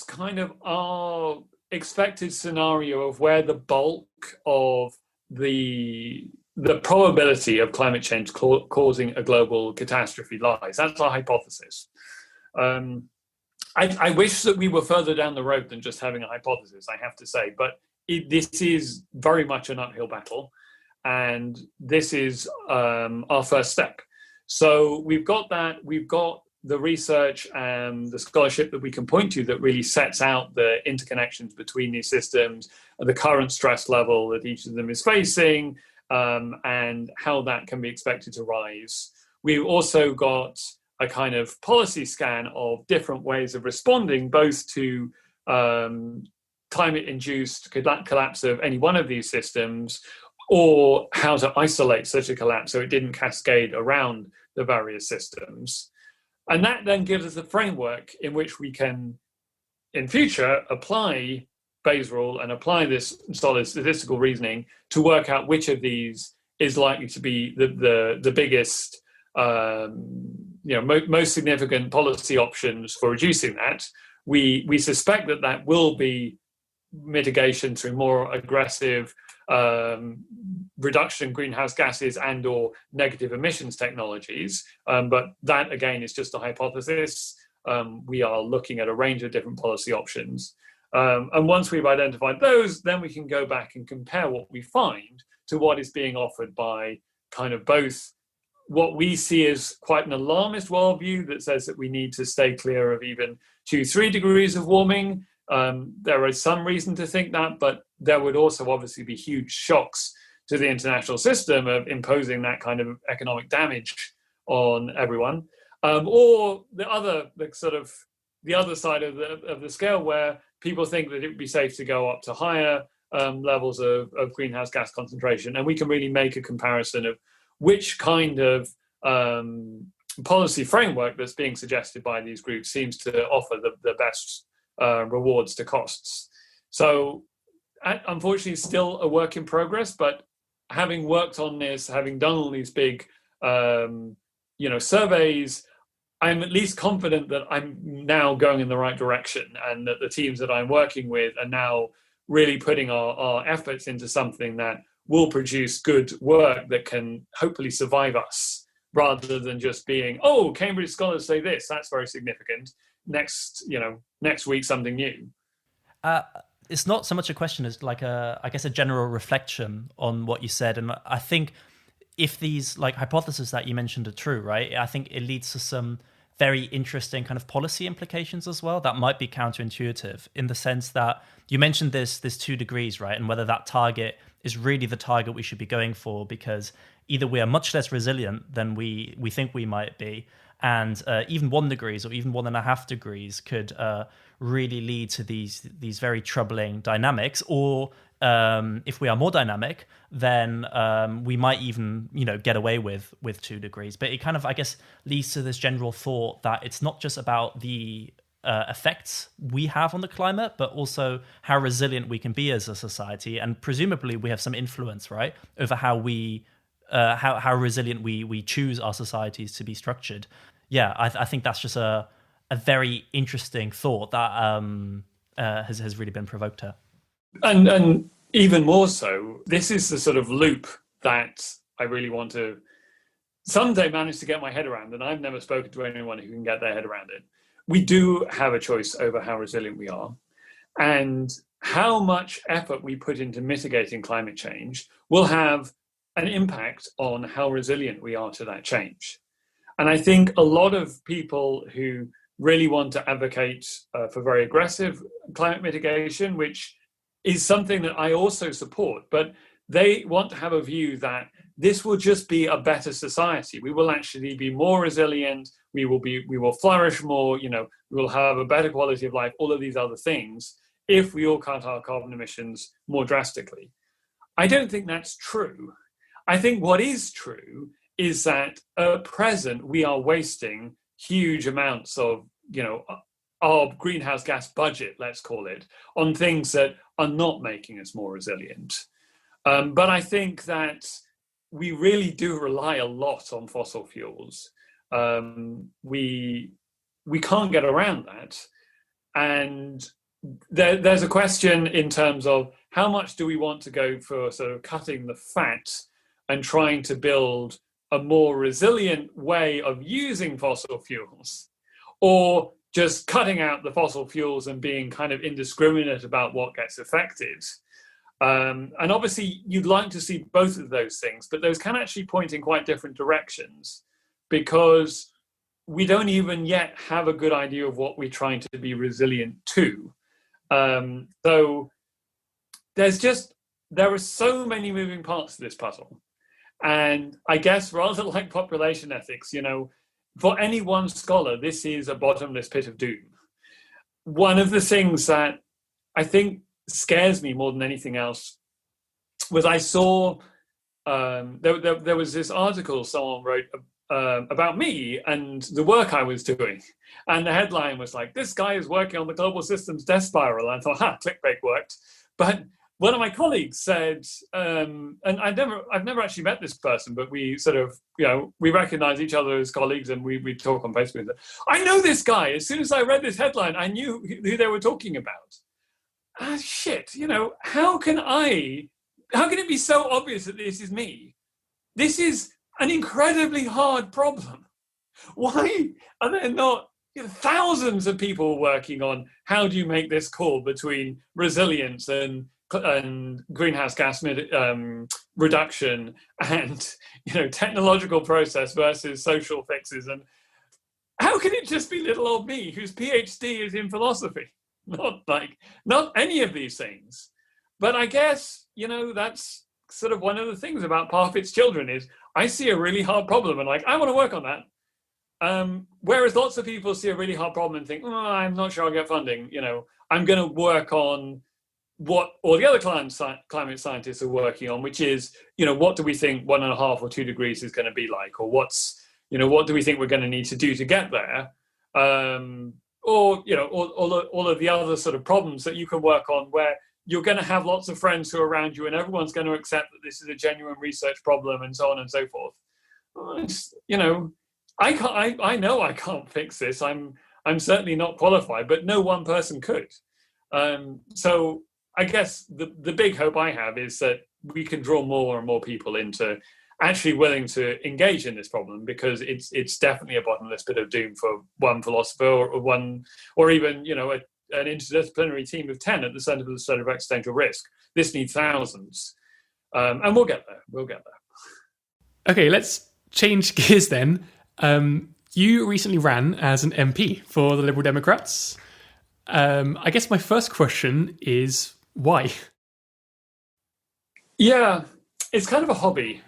kind of our expected scenario of where the bulk of the probability of climate change causing a global catastrophe lies. That's our hypothesis. I wish that we were further down the road than just having a hypothesis, I have to say, but this is very much an uphill battle, and this is our first step. So we've got that, we've got the research and the scholarship that we can point to that really sets out the interconnections between these systems, the current stress level that each of them is facing, and how that can be expected to rise. We've also got a kind of policy scan of different ways of responding, both to climate-induced collapse of any one of these systems, or how to isolate such a collapse so it didn't cascade around the various systems. And that then gives us a framework in which we can, in future, apply Bayes' rule and apply this solid statistical reasoning to work out which of these is likely to be the biggest, most significant policy options for reducing that. We suspect that will be mitigation through more aggressive reduction in greenhouse gases and or negative emissions technologies. But that, again, is just a hypothesis. We are looking at a range of different policy options. And once we've identified those, then we can go back and compare what we find to what is being offered by kind of both what we see as quite an alarmist worldview that says that we need to stay clear of even 2-3 degrees of warming. There is some reason to think that, but there would also obviously be huge shocks to the international system of imposing that kind of economic damage on everyone. Or the other side of the scale, where people think that it would be safe to go up to higher levels of greenhouse gas concentration, and we can really make a comparison of which kind of policy framework that's being suggested by these groups seems to offer the best rewards to costs. So unfortunately, it's still a work in progress, but having worked on this, having done all these big surveys, I'm at least confident that I'm now going in the right direction, and that the teams that I'm working with are now really putting our efforts into something that will produce good work that can hopefully survive us, rather than just being, oh, Cambridge scholars say this, that's very significant. Next week, something new. It's not so much a question as like I guess a general reflection on what you said. And I think if these like hypotheses that you mentioned are true, right, I think it leads to some very interesting kind of policy implications as well that might be counterintuitive, in the sense that you mentioned this 2 degrees, right? And whether that target is really the target we should be going for, because either we are much less resilient than we think we might be, and even 1 degrees or even 1.5 degrees could really lead to these very troubling dynamics. Or if we are more dynamic, then we might even get away with 2 degrees. But it kind of, I guess, leads to this general thought that it's not just about the effects we have on the climate, but also how resilient we can be as a society, and presumably we have some influence, right, over how we how resilient we choose our societies to be structured. Yeah, I think that's just a very interesting thought that has really been provoked here. And even more so, this is the sort of loop that I really want to someday manage to get my head around, and I've never spoken to anyone who can get their head around it. We do have a choice over how resilient we are, and how much effort we put into mitigating climate change will have an impact on how resilient we are to that change. And I think a lot of people who really want to advocate for very aggressive climate mitigation, which is something that I also support, but they want to have a view that this will just be a better society. We will actually be more resilient, we will flourish more, we will have a better quality of life, all of these other things, if we all cut our carbon emissions more drastically. I don't think that's true. I think what is true is that at present we are wasting huge amounts of, our greenhouse gas budget, let's call it, on things that are not making us more resilient. But I think that we really do rely a lot on fossil fuels. We can't get around that. And there's a question in terms of how much do we want to go for sort of cutting the fat and trying to build a more resilient way of using fossil fuels, or just cutting out the fossil fuels and being kind of indiscriminate about what gets affected. And obviously you'd like to see both of those things, but those can actually point in quite different directions, because we don't even yet have a good idea of what we're trying to be resilient to. So there are so many moving parts to this puzzle. And I guess rather like population ethics, for any one scholar, this is a bottomless pit of doom. One of the things that I think scares me more than anything else was I saw there was this article someone wrote about me and the work I was doing. And the headline was like, "This guy is working on the global systems death spiral." And I thought, clickbait worked. But one of my colleagues said, and I've never actually met this person, but we sort of, we recognize each other as colleagues, and we talk on Facebook. "I know this guy. As soon as I read this headline, I knew who they were talking about." Shit, how can it be so obvious that this is me? This is an incredibly hard problem. Why are there not thousands of people working on how do you make this call between resilience and greenhouse gas reduction and technological process versus social fixes? And how can it just be little old me whose PhD is in philosophy? Not any of these things. But I guess that's sort of one of the things about Parfit's children is I see a really hard problem and I want to work on that. Whereas lots of people see a really hard problem and think, I'm not sure I'll get funding. I'm going to work on what all the other climate scientists are working on, which is, what do we think 1.5 or 2 degrees is going to be like, or what do we think we're going to need to do to get there, or all of the other sort of problems that you can work on, where you're going to have lots of friends who are around you, and everyone's going to accept that this is a genuine research problem, and so on and so forth. I know I can't fix this. I'm certainly not qualified, but no one person could. So I guess the big hope I have is that we can draw more and more people into actually willing to engage in this problem, because it's definitely a bottomless pit of doom for one philosopher or even an interdisciplinary team of 10 at the Center for the Study of Existential Risk. This needs thousands, and we'll get there. Okay, let's change gears then. You recently ran as an MP for the Liberal Democrats. I guess my first question is why? Yeah, it's kind of a hobby.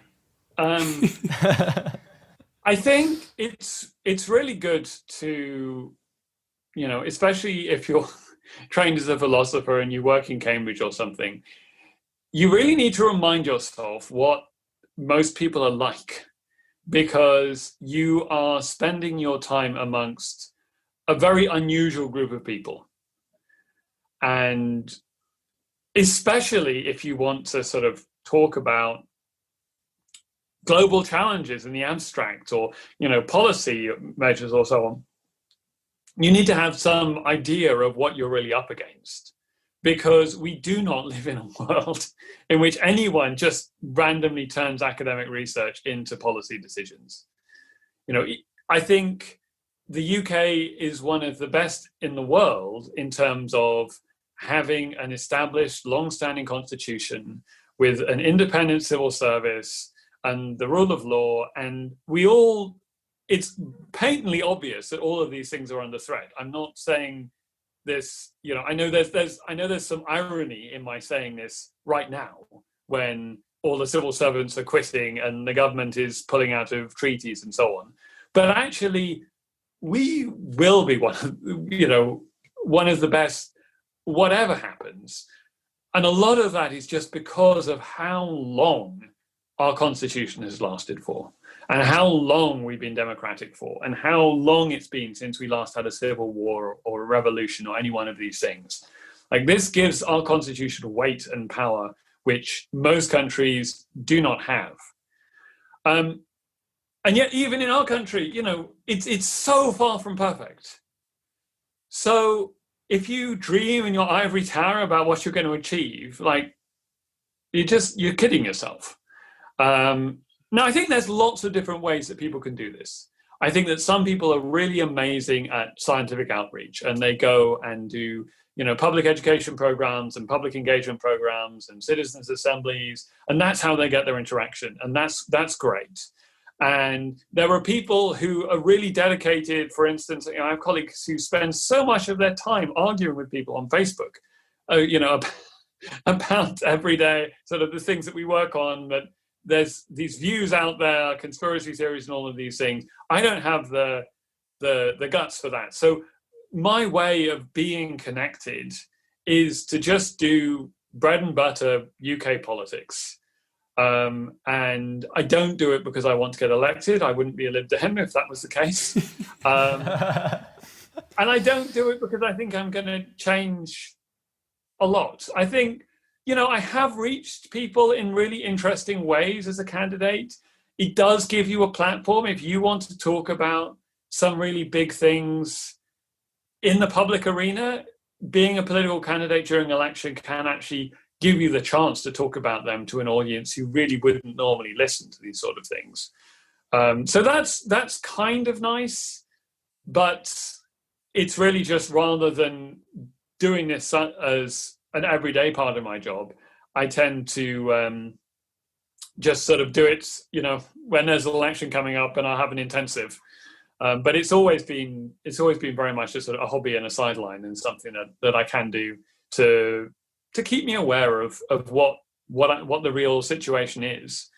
I think it's really good to, especially if you're trained as a philosopher and you work in Cambridge or something, you really need to remind yourself what most people are like, because you are spending your time amongst a very unusual group of people. And especially if you want to sort of talk about global challenges in the abstract, or policy measures or so on, you need to have some idea of what you're really up against, because we do not live in a world in which anyone just randomly turns academic research into policy decisions. I think the UK is one of the best in the world in terms of having an established long-standing constitution with an independent civil service and the rule of law, and it's patently obvious that all of these things are under threat. I'm not saying this, I know there's some irony in my saying this right now, when all the civil servants are quitting and the government is pulling out of treaties and so on. But actually, we will be one of the best, whatever happens. And a lot of that is just because of how long our constitution has lasted for, and how long we've been democratic for, and how long it's been since we last had a civil war or a revolution or any one of these things. Like, this gives our constitution weight and power, which most countries do not have. And yet, even in our country, it's so far from perfect. So if you dream in your ivory tower about what you're going to achieve, like, you're kidding yourself. Now, I think there's lots of different ways that people can do this. I think that some people are really amazing at scientific outreach, and they go and do, public education programs and public engagement programs and citizens' assemblies, and that's how they get their interaction, and that's great. And there are people who are really dedicated. For instance, I have colleagues who spend so much of their time arguing with people on Facebook, about every day, sort of the things that we work on, that there's these views out there, conspiracy theories and all of these things. I don't have the guts for that. So my way of being connected is to just do bread and butter UK politics. And I don't do it because I want to get elected. I wouldn't be a Lib Dem if that was the case. And I don't do it because I think I'm going to change a lot. I think, I have reached people in really interesting ways as a candidate. It does give you a platform if you want to talk about some really big things in the public arena. Being a political candidate during election can actually give you the chance to talk about them to an audience who really wouldn't normally listen to these sort of things. So that's kind of nice, but it's really just, rather than doing this as an everyday part of my job, I tend to just sort of do it, when there's an election coming up and I have an intensive. But it's always been very much just sort of a hobby and a sideline, and something that I can do to keep me aware of what the real situation is.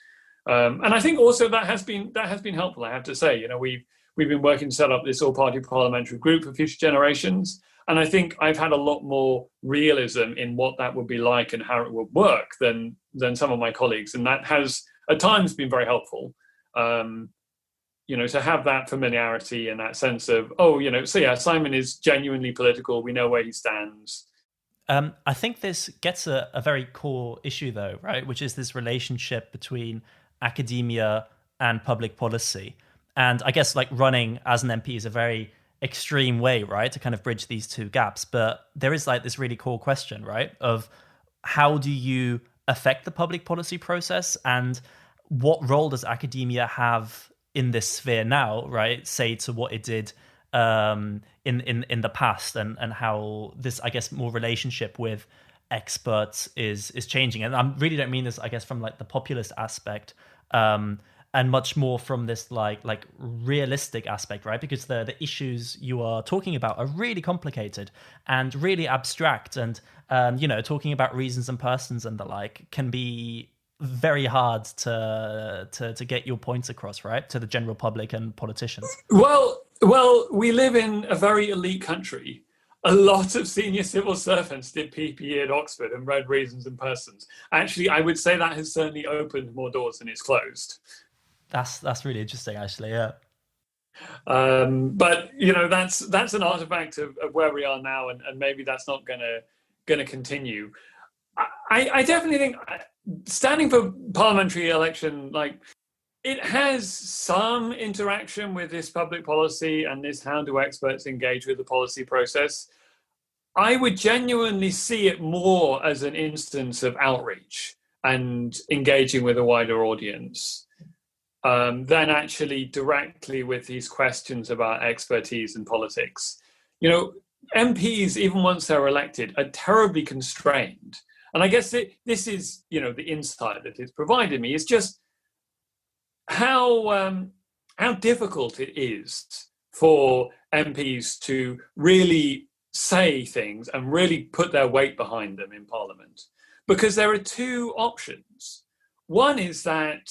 And I think also that has been helpful, I have to say. We've been working to set up this all-party parliamentary group for future generations, and I think I've had a lot more realism in what that would be like and how it would work than some of my colleagues, and that has at times been very helpful. To have that familiarity and that sense of, Simon is genuinely political. We know where he stands. I think this gets a very core issue, though, right? Which is this relationship between academia and public policy. And I guess running as an MP is a very extreme way, right, to kind of bridge these two gaps. But there is this really core question, right, of how do you affect the public policy process, and what role does academia have in this sphere now, right, say to what it did in the past, and how this, I guess, more relationship with experts is changing. And I really don't mean this, I guess, from the populist aspect, and much more from this like realistic aspect, right? Because the issues you are talking about are really complicated and really abstract, and talking about reasons and persons and the like can be very hard to get your points across, right, to the general public and politicians. Well, we live in a very elite country. A lot of senior civil servants did PPE at Oxford and read Reasons and Persons. Actually, I would say that has certainly opened more doors than it's closed. That's really interesting, actually. Yeah. But that's an artifact of where we are now, and maybe that's not gonna continue. I definitely think standing for parliamentary election, it has some interaction with this public policy and this how do experts engage with the policy process. I would genuinely see it more as an instance of outreach and engaging with a wider audience than actually directly with these questions about expertise and politics. MPs, even once they're elected, are terribly constrained. And I guess this is, the insight that it's provided me, is just how difficult it is for MPs to really say things and really put their weight behind them in Parliament. Because there are two options. One is that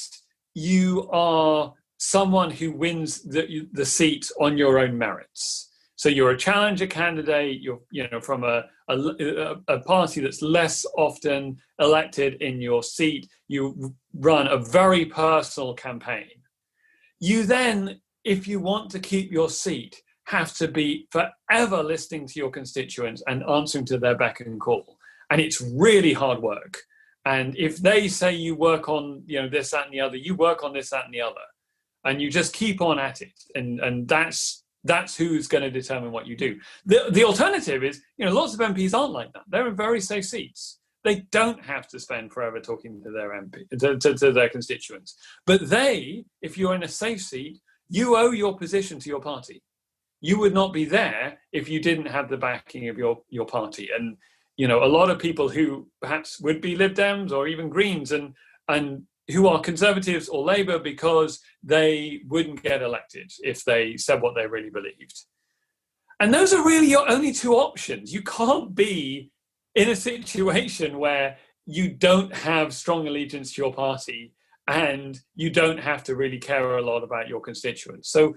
you are someone who wins the seat on your own merits. So you're a challenger candidate, you're from a party that's less often elected in your seat, you run a very personal campaign. You then, if you want to keep your seat, have to be forever listening to your constituents and answering to their beck and call. And it's really hard work. And if they say you work on this, that, and the other, you work on this, that, and the other. And you just keep on at it. And that's who's going to determine what you do. The alternative is, lots of MPs aren't like that. They're in very safe seats. They don't have to spend forever talking to their to their constituents. But if you're in a safe seat, you owe your position to your party. You would not be there if you didn't have the backing of your party. And a lot of people who perhaps would be Lib Dems or even Greens and who are Conservatives or Labour because they wouldn't get elected if they said what they really believed. And those are really your only two options. You can't be in a situation where you don't have strong allegiance to your party and you don't have to really care a lot about your constituents. So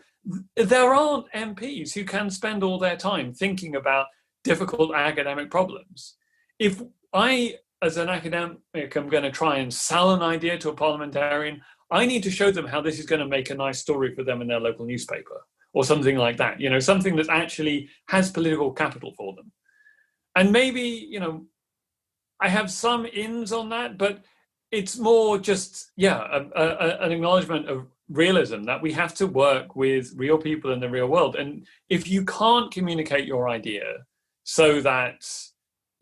there aren't MPs who can spend all their time thinking about difficult academic problems. If I, as an academic, am going to try and sell an idea to a parliamentarian, I need to show them how this is going to make a nice story for them in their local newspaper or something like that, something that actually has political capital for them. And maybe, I have some ins on that, but it's more just, an acknowledgement of realism that we have to work with real people in the real world. And if you can't communicate your idea so that,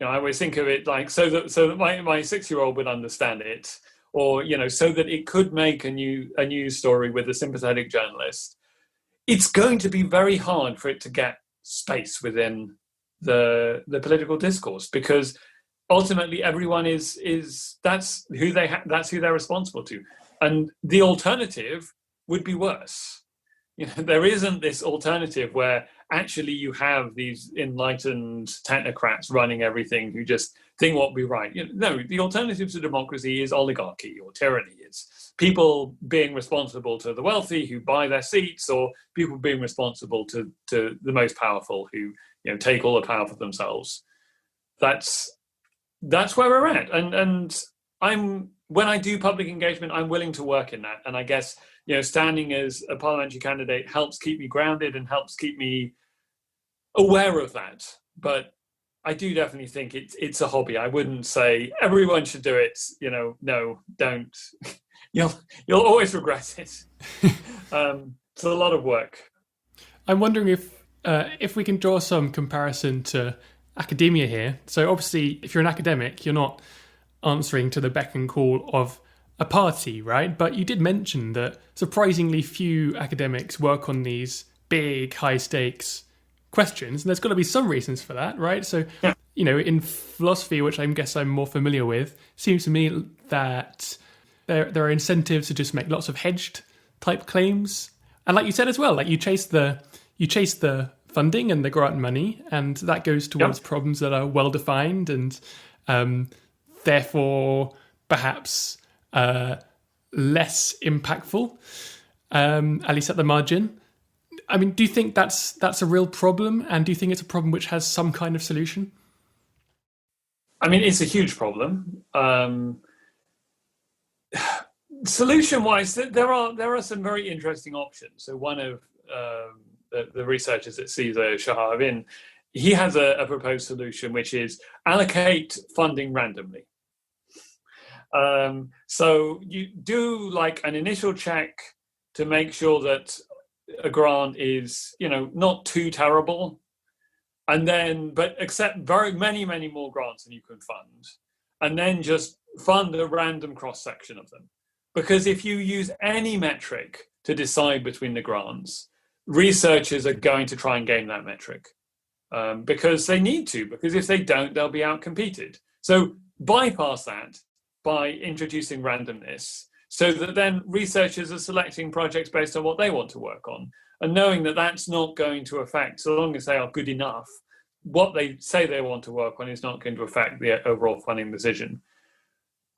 I always think of it like so that my 6-year-old would understand it, or so that it could make a news story with a sympathetic journalist, it's going to be very hard for it to get space within the political discourse, because ultimately everyone that's who they're responsible to, and the alternative would be worse. There isn't this alternative where actually you have these enlightened technocrats running everything who just think what will be right. No, the alternative to democracy is oligarchy or tyranny. It's people being responsible to the wealthy who buy their seats, or people being responsible to the most powerful who take all the power for themselves. That's where we're at. And when I do public engagement, I'm willing to work in that. And I guess standing as a parliamentary candidate helps keep me grounded and helps keep me aware of that. But I do definitely think it's a hobby. I wouldn't say everyone should do it. No, don't. You'll always regret it. It's a lot of work. I'm wondering if we can draw some comparison to academia here. So obviously, if you're an academic, you're not answering to the beck and call of a party, right? But you did mention that surprisingly few academics work on these big, high-stakes questions, and there's got to be some reasons for that, right? So, in philosophy, which I guess I'm more familiar with, it seems to me that there are incentives to just make lots of hedged type claims, and like you said as well, like you chase the funding and the grant money, and that goes towards problems that are well defined and therefore perhaps less impactful, at least at the margin. I mean, do you think that's a real problem? And do you think it's a problem which has some kind of solution? I mean, it's a huge problem. Solution-wise, there are some very interesting options. So one of the researchers at Caesar, Shahabin, he has a proposed solution, which is allocate funding randomly. So you do like an initial check to make sure that a grant is, not too terrible, and then but accept very many more grants than you can fund, and then just fund a random cross section of them. Because if you use any metric to decide between the grants, researchers are going to try and game that metric because they need to. Because if they don't, they'll be outcompeted. So bypass that by introducing randomness, so that then researchers are selecting projects based on what they want to work on, and knowing that that's not going to affect, so long as they are good enough, what they say they want to work on is not going to affect the overall funding decision.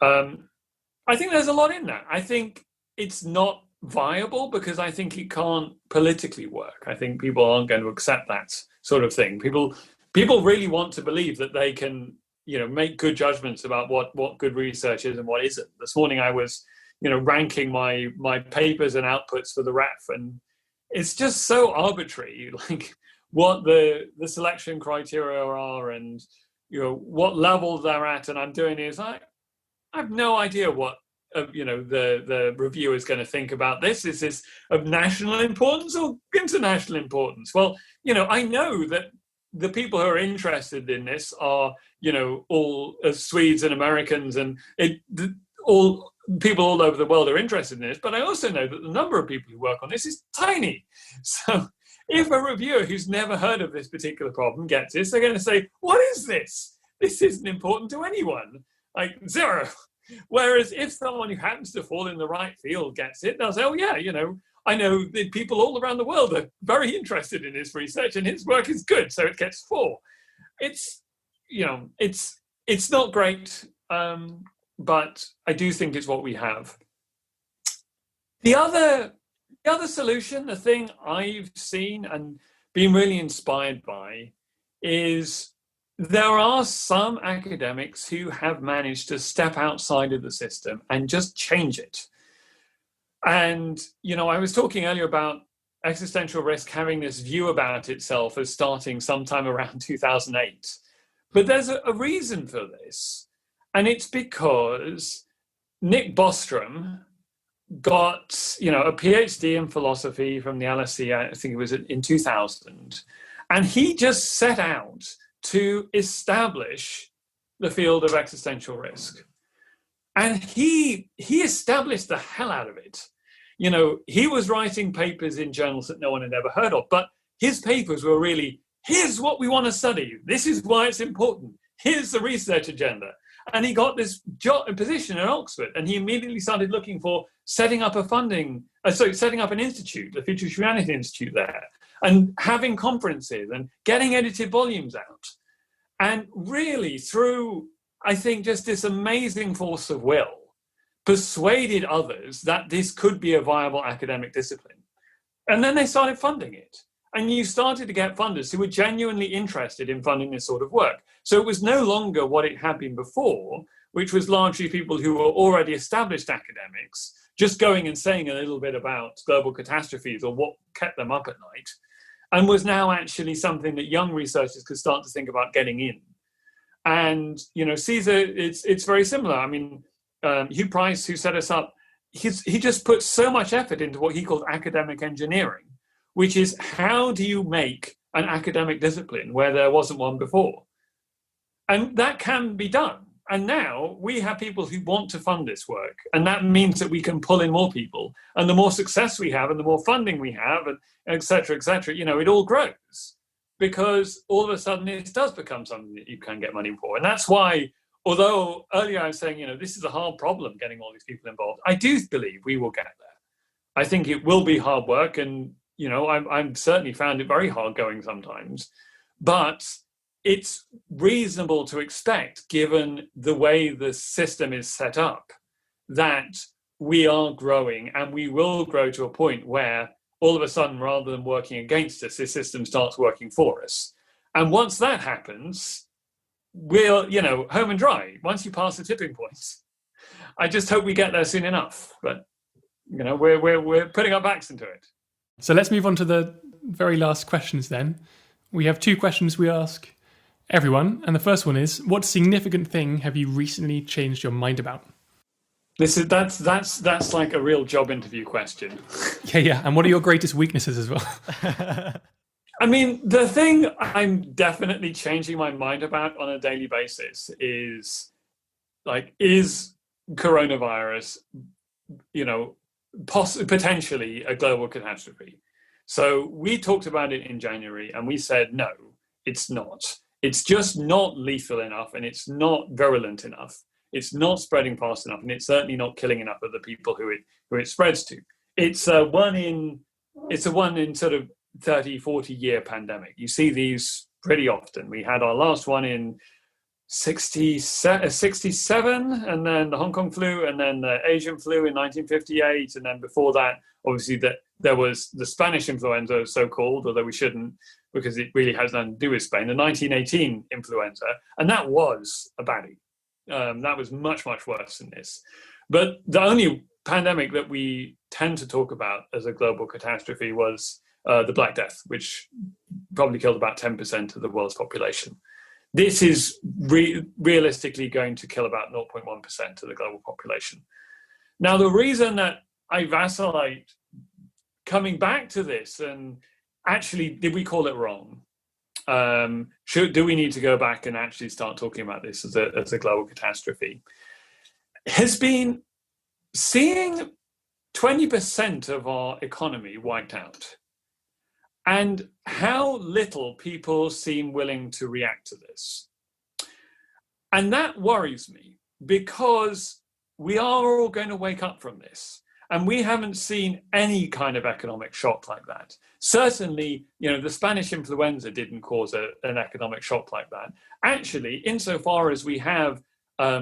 I think there's a lot in that. I think it's not viable because I think it can't politically work. I think people aren't going to accept that sort of thing. People really want to believe that they can, make good judgments about what good research is and what isn't. This morning I was, ranking my papers and outputs for the RAF, and it's just so arbitrary, like what the selection criteria are and what level they're at. And I'm doing is I have no idea what the reviewer is going to think about this. Is this of national importance or international importance? Well, I know that the people who are interested in this are all Swedes and Americans, and all people all over the world are interested in this. But I also know that the number of people who work on this is tiny. So if a reviewer who's never heard of this particular problem gets this, they're going to say, what is this? This isn't important to anyone. Like zero. Whereas if someone who happens to fall in the right field gets it, they'll say, oh yeah, I know that people all around the world are very interested in his research and his work is good, so it gets 4. It's not great, but I do think it's what we have. The other solution, the thing I've seen and been really inspired by, is there are some academics who have managed to step outside of the system and just change it. And, I was talking earlier about existential risk having this view about itself as starting sometime around 2008. But there's a reason for this. And it's because Nick Bostrom got, a PhD in philosophy from the LSE, I think it was in 2000. And he just set out to establish the field of existential risk. And he established the hell out of it. He was writing papers in journals that no one had ever heard of, but his papers were really, here's what we want to study. This is why it's important. Here's the research agenda. And he got this position at Oxford, and he immediately started looking for setting up an institute, the Future Humanity Institute there, and having conferences and getting edited volumes out. And really through, I think, just this amazing force of will, persuaded others that this could be a viable academic discipline. And then they started funding it. And you started to get funders who were genuinely interested in funding this sort of work. So it was no longer what it had been before, which was largely people who were already established academics, just going and saying a little bit about global catastrophes or what kept them up at night, and was now actually something that young researchers could start to think about getting in. And, Caesar, it's very similar. I mean, Hugh Price, who set us up, he just put so much effort into what he called academic engineering, which is how do you make an academic discipline where there wasn't one before? And that can be done. And now we have people who want to fund this work. And that means that we can pull in more people. And the more success we have and the more funding we have, and et cetera, it all grows. Because all of a sudden it does become something that you can get money for. And that's why, although earlier I was saying, this is a hard problem getting all these people involved, I do believe we will get there. I think it will be hard work. And, I've certainly found it very hard going sometimes. But it's reasonable to expect, given the way the system is set up, that we are growing and we will grow to a point where all of a sudden, rather than working against us, this system starts working for us. And once that happens, we're, home and dry. Once you pass the tipping point, I just hope we get there soon enough. But, we're putting our backs into it. So let's move on to the very last questions then. We have 2 questions we ask everyone. And the first one is, what significant thing have you recently changed your mind about? That's like a real job interview question. Yeah. And what are your greatest weaknesses as well? I mean, the thing I'm definitely changing my mind about on a daily basis is coronavirus, potentially a global catastrophe? So we talked about it in January and we said, no, it's not. It's just not lethal enough, and it's not virulent enough. It's not spreading fast enough, and it's certainly not killing enough of the people who it spreads to. It's a one in sort of 30, 40 year pandemic. You see these pretty often. We had our last one in 67, and then the Hong Kong flu, and then the Asian flu in 1958, and then before that, obviously, there was the Spanish influenza, so-called, although we shouldn't, because it really has nothing to do with Spain, the 1918 influenza, and that was a baddie. That was much, much worse than this. But the only pandemic that we tend to talk about as a global catastrophe was the Black Death, which probably killed about 10% of the world's population. This is realistically going to kill about 0.1% of the global population. Now, the reason that I vacillate coming back to this, and actually, did we call it wrong? Do we need to go back and actually start talking about this as a global catastrophe? Has been seeing 20% of our economy wiped out, and how little people seem willing to react to this. And that worries me, because we are all going to wake up from this. And we haven't seen any kind of economic shock like that. Certainly, the Spanish influenza didn't cause an economic shock like that. Actually, insofar as we have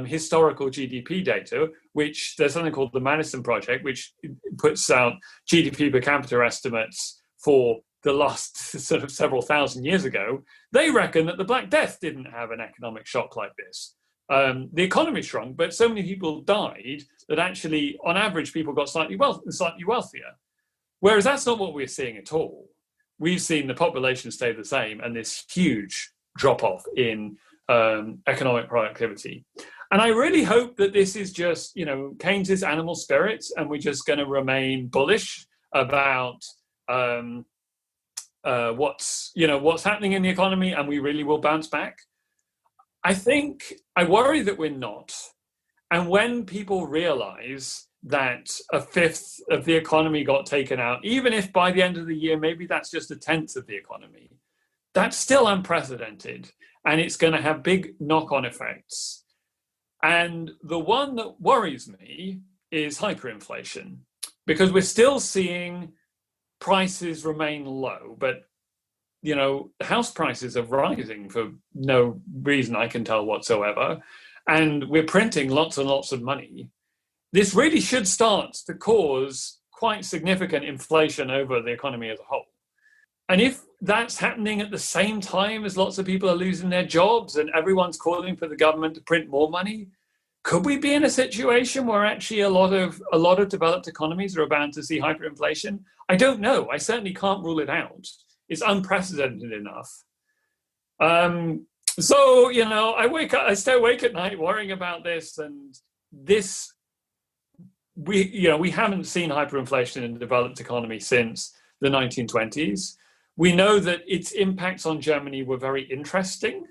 historical GDP data, which there's something called the Madison Project, which puts out GDP per capita estimates for the last sort of several thousand years ago, they reckon that the Black Death didn't have an economic shock like this. The economy shrunk, but so many people died that actually, on average, people got slightly wealthier. Whereas that's not what we're seeing at all. We've seen the population stay the same and this huge drop-off in economic productivity. And I really hope that this is just, Keynes's animal spirits, and we're just going to remain bullish about what's happening in the economy, and we really will bounce back. I worry that we're not. And when people realize that a fifth of the economy got taken out, even if by the end of the year, maybe that's just a tenth of the economy, that's still unprecedented. And it's going to have big knock-on effects. And the one that worries me is hyperinflation, because we're still seeing prices remain low, but house prices are rising for no reason I can tell whatsoever, and we're printing lots and lots of money. This really should start to cause quite significant inflation over the economy as a whole. And if that's happening at the same time as lots of people are losing their jobs and everyone's calling for the government to print more money, could we be in a situation where actually a lot of developed economies are about to see hyperinflation? I don't know. I certainly can't rule it out. It's unprecedented enough. So, I stay awake at night worrying about this, and we haven't seen hyperinflation in the developed economy since the 1920s. We know that its impacts on Germany were very interesting.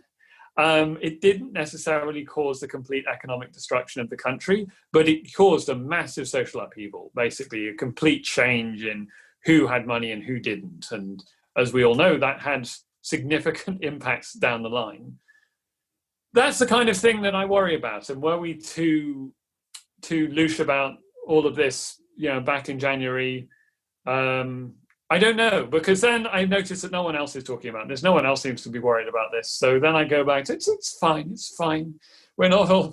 It didn't necessarily cause the complete economic destruction of the country, but it caused a massive social upheaval, basically a complete change in who had money and who didn't. And as we all know, that had significant impacts down the line. That's the kind of thing that I worry about. And were we too louche about all of this, back in January? I don't know, because then I noticed that no one else is talking about this. No one else seems to be worried about this. So then I go back to it's fine. We're not all.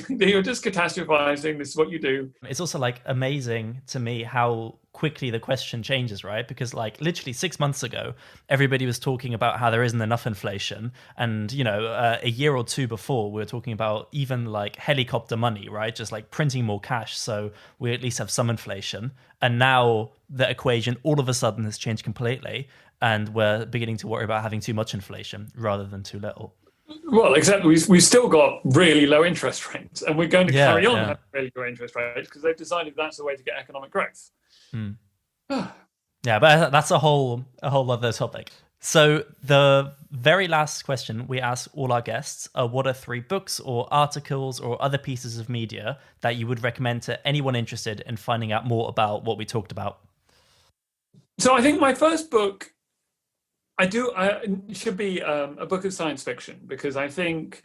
You're just catastrophizing. This is what you do. It's also amazing to me how quickly the question changes, right? Because literally 6 months ago, everybody was talking about how there isn't enough inflation. And, a year or two before, we were talking about even helicopter money, right? Just printing more cash so we at least have some inflation. And now the equation all of a sudden has changed completely. And we're beginning to worry about having too much inflation rather than too little. Well, except we've still got really low interest rates, and we're going to carry on having really low interest rates because they've decided that's the way to get economic growth. Yeah, but that's a whole other topic. So the very last question we ask all our guests are, what are 3 books or articles or other pieces of media that you would recommend to anyone interested in finding out more about what we talked about? So I think my first book should be a book of science fiction, because I think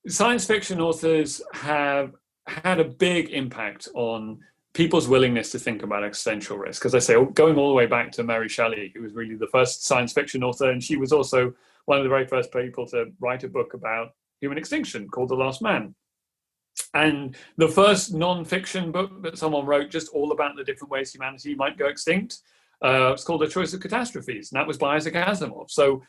science fiction authors have had a big impact on people's willingness to think about existential risk. As I say, going all the way back to Mary Shelley, who was really the first science fiction author, and she was also one of the very first people to write a book about human extinction called The Last Man. And the first non-fiction book that someone wrote just all about the different ways humanity might go extinct, it's called A Choice of Catastrophes, and that was by Isaac Asimov. So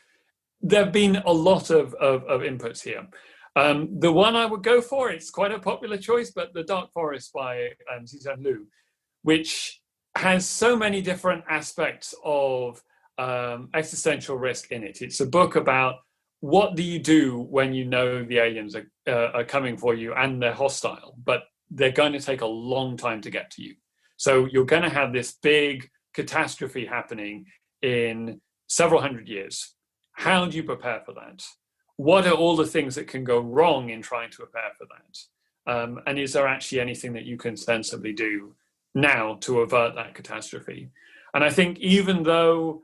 there have been a lot of inputs here. The one I would go for, it's quite a popular choice, but The Dark Forest by Cixin Liu, which has so many different aspects of existential risk in it. It's a book about what do you do when you know the aliens are coming for you and they're hostile, but they're going to take a long time to get to you. So you're going to have this big catastrophe happening in several hundred years. How do you prepare for that? What are all the things that can go wrong in trying to prepare for that? And is there actually anything that you can sensibly do now to avert that catastrophe? And I think even though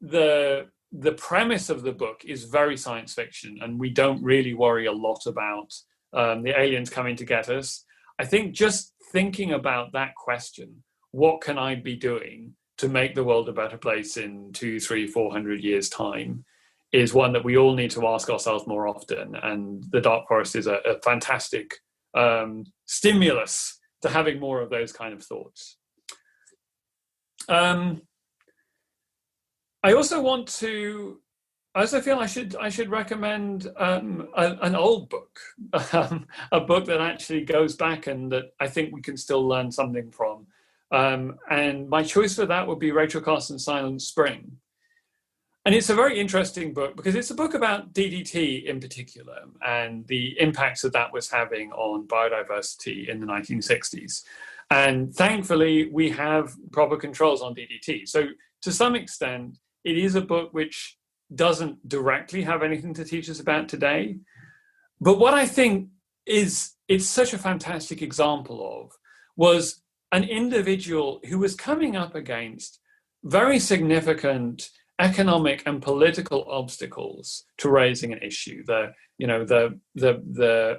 the premise of the book is very science fiction and we don't really worry a lot about the aliens coming to get us, I think just thinking about that question, what can I be doing to make the world a better place in 200, 300, 400 years' time, is one that we all need to ask ourselves more often. And The Dark Forest is a fantastic stimulus to having more of those kind of thoughts. I also feel I should recommend an old book, a book that actually goes back and that I think we can still learn something from. And my choice for that would be Rachel Carson's Silent Spring. And it's a very interesting book because it's a book about DDT in particular and the impacts that was having on biodiversity in the 1960s. And thankfully, we have proper controls on DDT. So to some extent, it is a book which doesn't directly have anything to teach us about today. But what I think it's such a fantastic example of was an individual who was coming up against very significant economic and political obstacles to raising an issue. The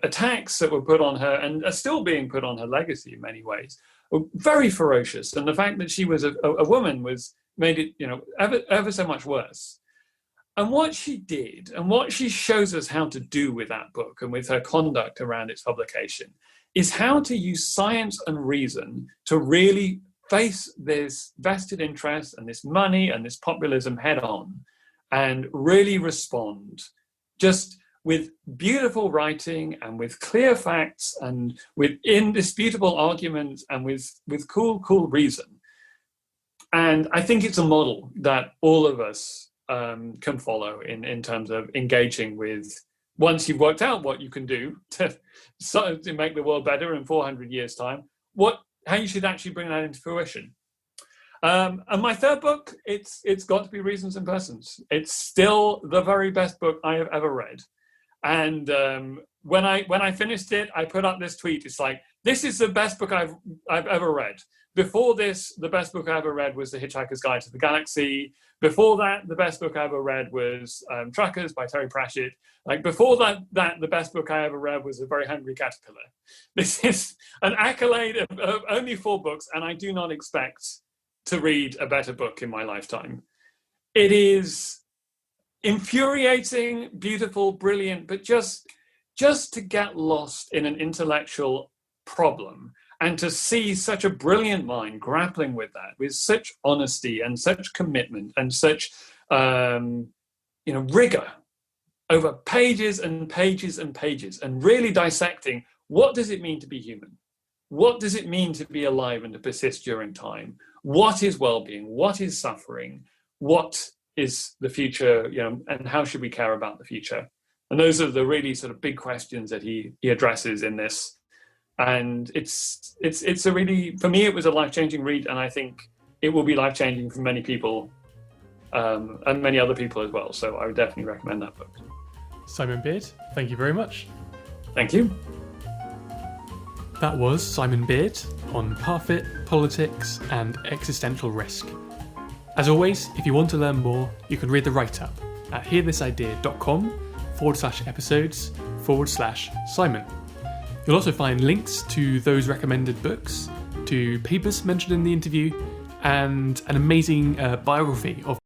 attacks that were put on her and are still being put on her legacy in many ways were very ferocious. And the fact that she was a woman made it, ever so much worse. And what she did, and what she shows us how to do with that book and with her conduct around its publication, is how to use science and reason to really face this vested interest and this money and this populism head on and really respond just with beautiful writing and with clear facts and with indisputable arguments and with cool reason. And I think it's a model that all of us can follow in terms of engaging with, once you've worked out what you can do to make the world better in 400 years' time, how you should actually bring that into fruition. And my third book, it's got to be Reasons and Persons. It's still the very best book I have ever read. And when I finished it, I put up this tweet. It's like, this is the best book I've ever read. Before this, the best book I ever read was The Hitchhiker's Guide to the Galaxy. Before that, the best book I ever read was Truckers by Terry Pratchett. Like before that, the best book I ever read was A Very Hungry Caterpillar. This is an accolade of only 4 books, and I do not expect to read a better book in my lifetime. It is infuriating, beautiful, brilliant, but just to get lost in an intellectual problem and to see such a brilliant mind grappling with that with such honesty and such commitment and such rigor over pages and pages and pages, and really dissecting, what does it mean to be human? What does it mean to be alive and to persist during time? What is well-being? What is suffering? What is the future? And how should we care about the future? And those are the really sort of big questions that he addresses in this. And it's a really, for me, it was a life-changing read, and I think it will be life-changing for many people and many other people as well. So I would definitely recommend that book. Simon Beard, thank you very much. Thank you. That was Simon Beard on Parfit, politics, and existential risk. As always, if you want to learn more, you can read the write-up at hearthisidea.com/episodes/Simon. You'll also find links to those recommended books, to papers mentioned in the interview, and an amazing biography of